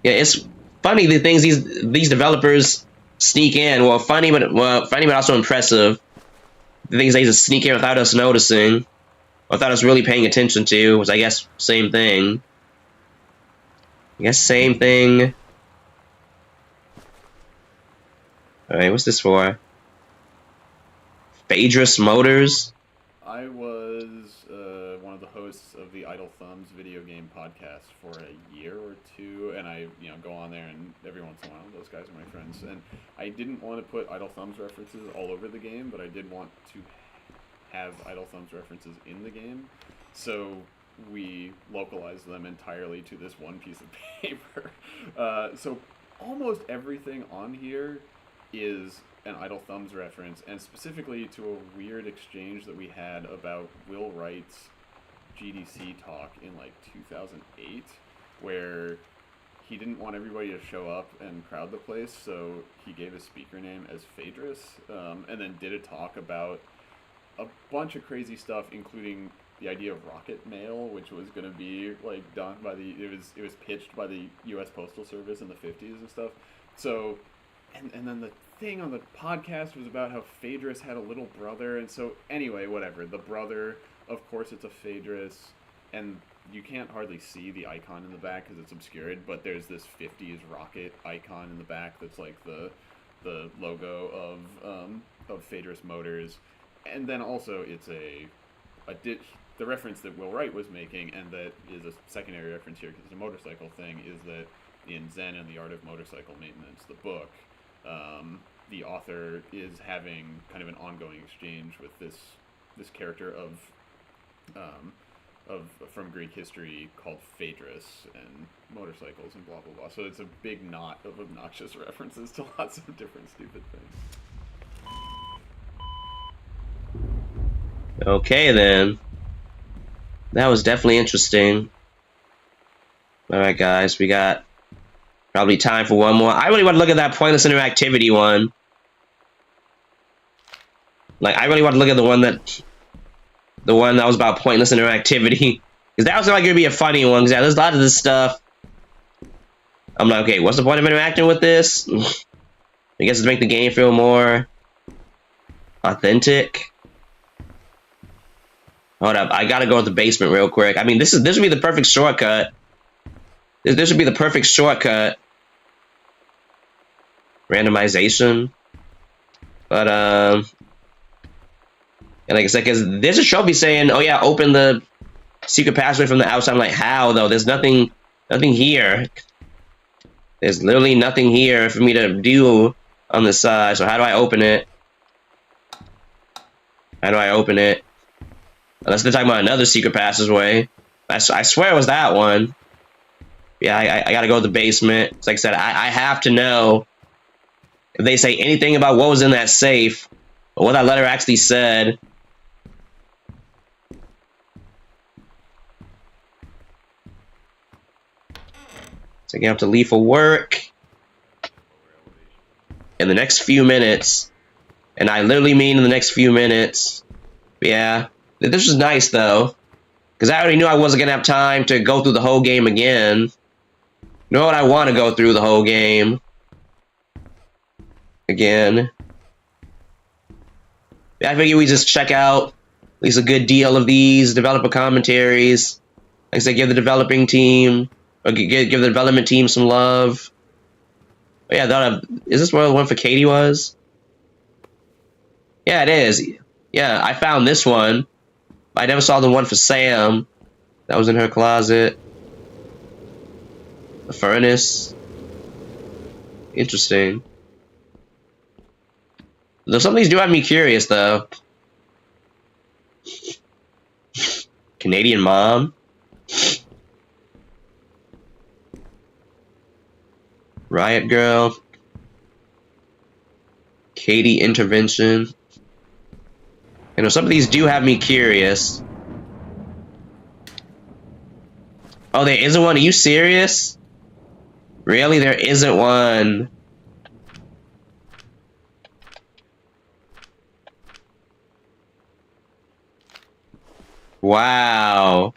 Yeah, it's funny the things these developers sneak in. Well, funny but also impressive. The things they just sneak in without us noticing, or without us really paying attention to. Was I guess same thing. I guess same thing. All right, what's this for? Phaedrus Motors. I was one of the hosts of the Idle Thumbs video game podcast for a year or two, and I go on there, and every once in a while those guys are my friends. And I didn't want to put Idle Thumbs references all over the game, but I did want to have Idle Thumbs references in the game, so we localized them entirely to this one piece of paper. So almost everything on here is an Idle Thumbs reference, and specifically to a weird exchange that we had about Will Wright's GDC talk in like 2008, where he didn't want everybody to show up and crowd the place, so he gave his speaker name as Phaedrus, and then did a talk about a bunch of crazy stuff, including the idea of rocket mail, which was going to be like done by it was pitched by the U.S. Postal Service in the 50s and stuff. So, and then the thing on the podcast was about how Phaedrus had a little brother, and so anyway, whatever. The brother, of course, it's a Phaedrus, and you can't hardly see the icon in the back because it's obscured, but there's this 50s rocket icon in the back that's like the logo of Phaedrus Motors, and then also it's the reference that Will Wright was making, and that is a secondary reference here because it's a motorcycle thing, is that in Zen and the Art of Motorcycle Maintenance, the book, the author is having kind of an ongoing exchange with this character of from Greek history called Phaedrus and motorcycles and blah blah blah. So it's a big knot of obnoxious references to lots of different stupid things. Okay then. That was definitely interesting. Alright guys, we got Probably time for one more. I really want to look at that pointless interactivity one. Like, I really want to look at the one that was about pointless interactivity. Because that was like going to be a funny one. Because yeah, there's a lot of this stuff. I'm like, okay, what's the point of interacting with this? I guess to make the game feel more authentic. Hold up, I gotta go to the basement real quick. I mean, this would be the perfect shortcut. This would be the perfect shortcut. Randomization. But and like I said, because there's a trophy saying, "Oh yeah, open the secret password from the outside." I'm like, how though? There's nothing here. There's literally nothing here for me to do on the side. So how do I open it? How do I open it? Unless they're talking about another secret passageway. I swear it was that one. Yeah, I gotta go to the basement. It's like I said, I have to know if they say anything about what was in that safe or what that letter actually said. So I have to leave for work in the next few minutes. And I literally mean in the next few minutes. Yeah. This was nice, though. Because I already knew I wasn't going to have time to go through the whole game again. You know what? I want to go through the whole game again. Yeah, I figure we just check out at least a good deal of these developer commentaries. Like I said, give the developing team, or give the development team some love. But yeah, is this where the one for Katie was? Yeah, it is. Yeah, I found this one. I never saw the one for Sam. That was in her closet. The furnace. Interesting. Though some of these do have me curious, though. Canadian mom. Riot Girl. Katie intervention. You know, some of these do have me curious. Oh, there isn't one? Are you serious? Really? There isn't one. Wow.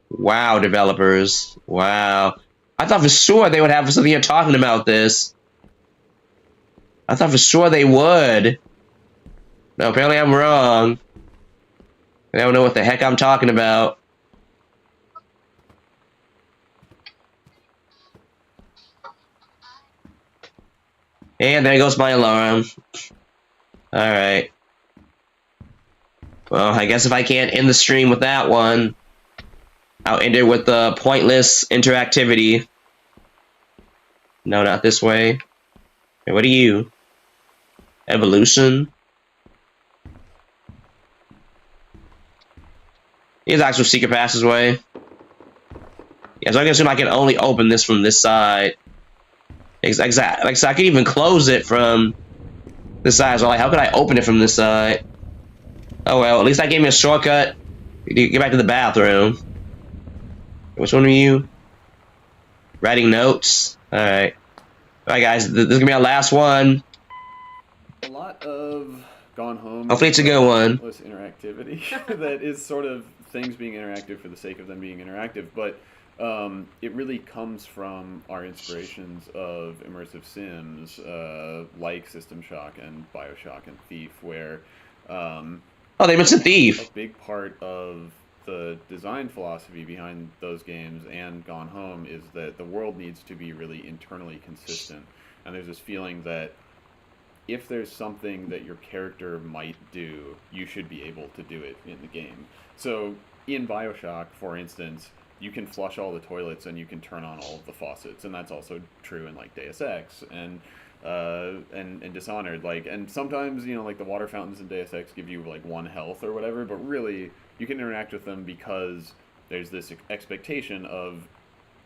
Wow, developers. Wow. I thought for sure they would have something here talking about this. I thought for sure they would. No, apparently I'm wrong. I don't know what the heck I'm talking about. And there goes my alarm. Alright. Well, I guess if I can't end the stream with that one, I'll end it with the pointless interactivity. No, not this way. Hey, what are you? Evolution? Here's actual secret passageway. Yeah, so I can assume I can only open this from this side. Exactly. Like, so I can even close it from this side. So like, how could I open it from this side? Oh well, at least that gave me a shortcut to get back to the bathroom. Which one are you? Writing notes? Alright. Alright guys, this is gonna be our last one. A lot of Gone Home. Hopefully it's a good one. Interactivity that is sort of things being interactive for the sake of them being interactive, but it really comes from our inspirations of immersive sims like System Shock and Bioshock and Thief, where oh, they mentioned Thief. A big part of the design philosophy behind those games and Gone Home is that the world needs to be really internally consistent. And there's this feeling that if there's something that your character might do, you should be able to do it in the game. So in Bioshock, for instance, you can flush all the toilets and you can turn on all of the faucets, and that's also true in like Deus Ex and Dishonored. Like, and sometimes, you know, like the water fountains in Deus Ex give you like 1 health or whatever, but really you can interact with them because there's this expectation of,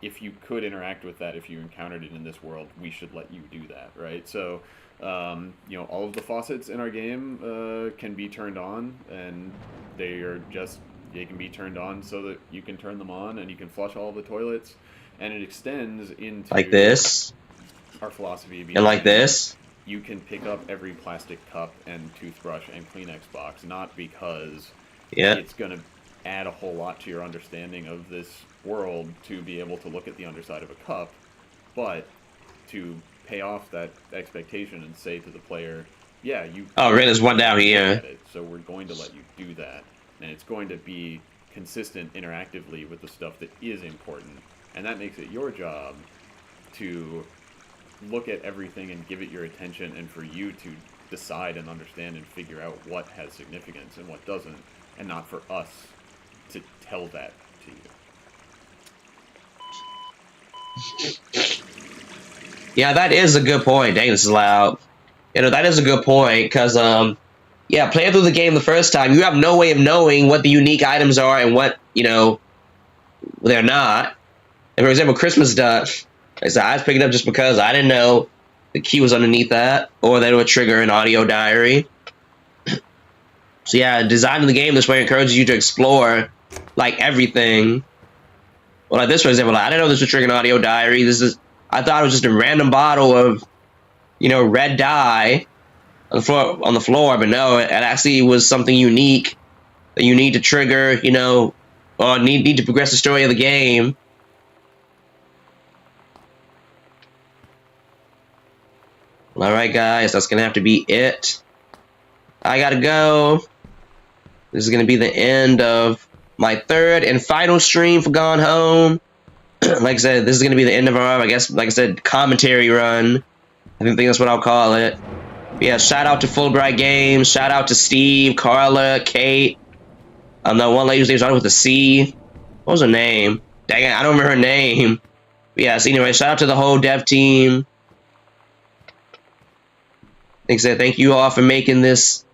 if you could interact with that, if you encountered it in this world, we should let you do that, right? So, you know, all of the faucets in our game can be turned on, and they are just they can be turned on so that you can turn them on and you can flush all the toilets, and it extends into Like this. our philosophy And like behind this. you can pick up every plastic cup and toothbrush and Kleenex box, not because Yeah. it's going to add a whole lot to your understanding of this world to be able to look at the underside of a cup, but to pay off that expectation and say to the player, yeah, you... Oh, really? There's one down here. So we're going to let you do that, and it's going to be consistent interactively with the stuff that is important, and that makes it your job to look at everything and give it your attention, and for you to decide and understand and figure out what has significance and what doesn't, and not for us to tell that to you. Yeah, that is a good point. Dang, this is loud. You know, that is a good point, because, yeah, playing through the game the first time, you have no way of knowing what the unique items are and what, you know, they're not. And for example, Christmas Duck, I was picking it up just because I didn't know the key was underneath that, or that it would trigger an audio diary. So yeah, designing the game this way encourages you to explore, like, everything. Well, like this, for example, I didn't know this would trigger an audio diary. I thought it was just a random bottle of, you know, red dye on the floor, but no, it actually was something unique that you need to trigger, you know, or need to progress the story of the game. All right, guys, that's gonna have to be it. I gotta go. This is gonna be the end of my third and final stream for Gone Home. Like I said, this is gonna be the end of our, I guess, like I said, commentary run. I think that's what I'll call it. But yeah, shout out to Fulbright Games. Shout out to Steve, Carla, Kate. That one lady whose name started with a C. What was her name? Dang it, I don't remember her name. But yeah, so anyway, shout out to the whole dev team. Like I said, thank you all for making this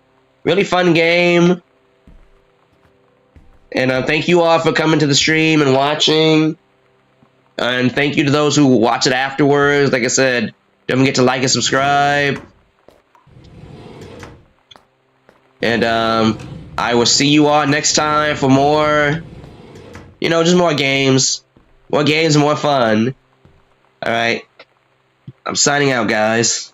really fun game. And thank you all for coming to the stream and watching. And thank you to those who watch it afterwards. Like I said, don't forget to like and subscribe. And I will see you all next time for more, you know, just more games. More games and more fun. Alright. I'm signing out, guys.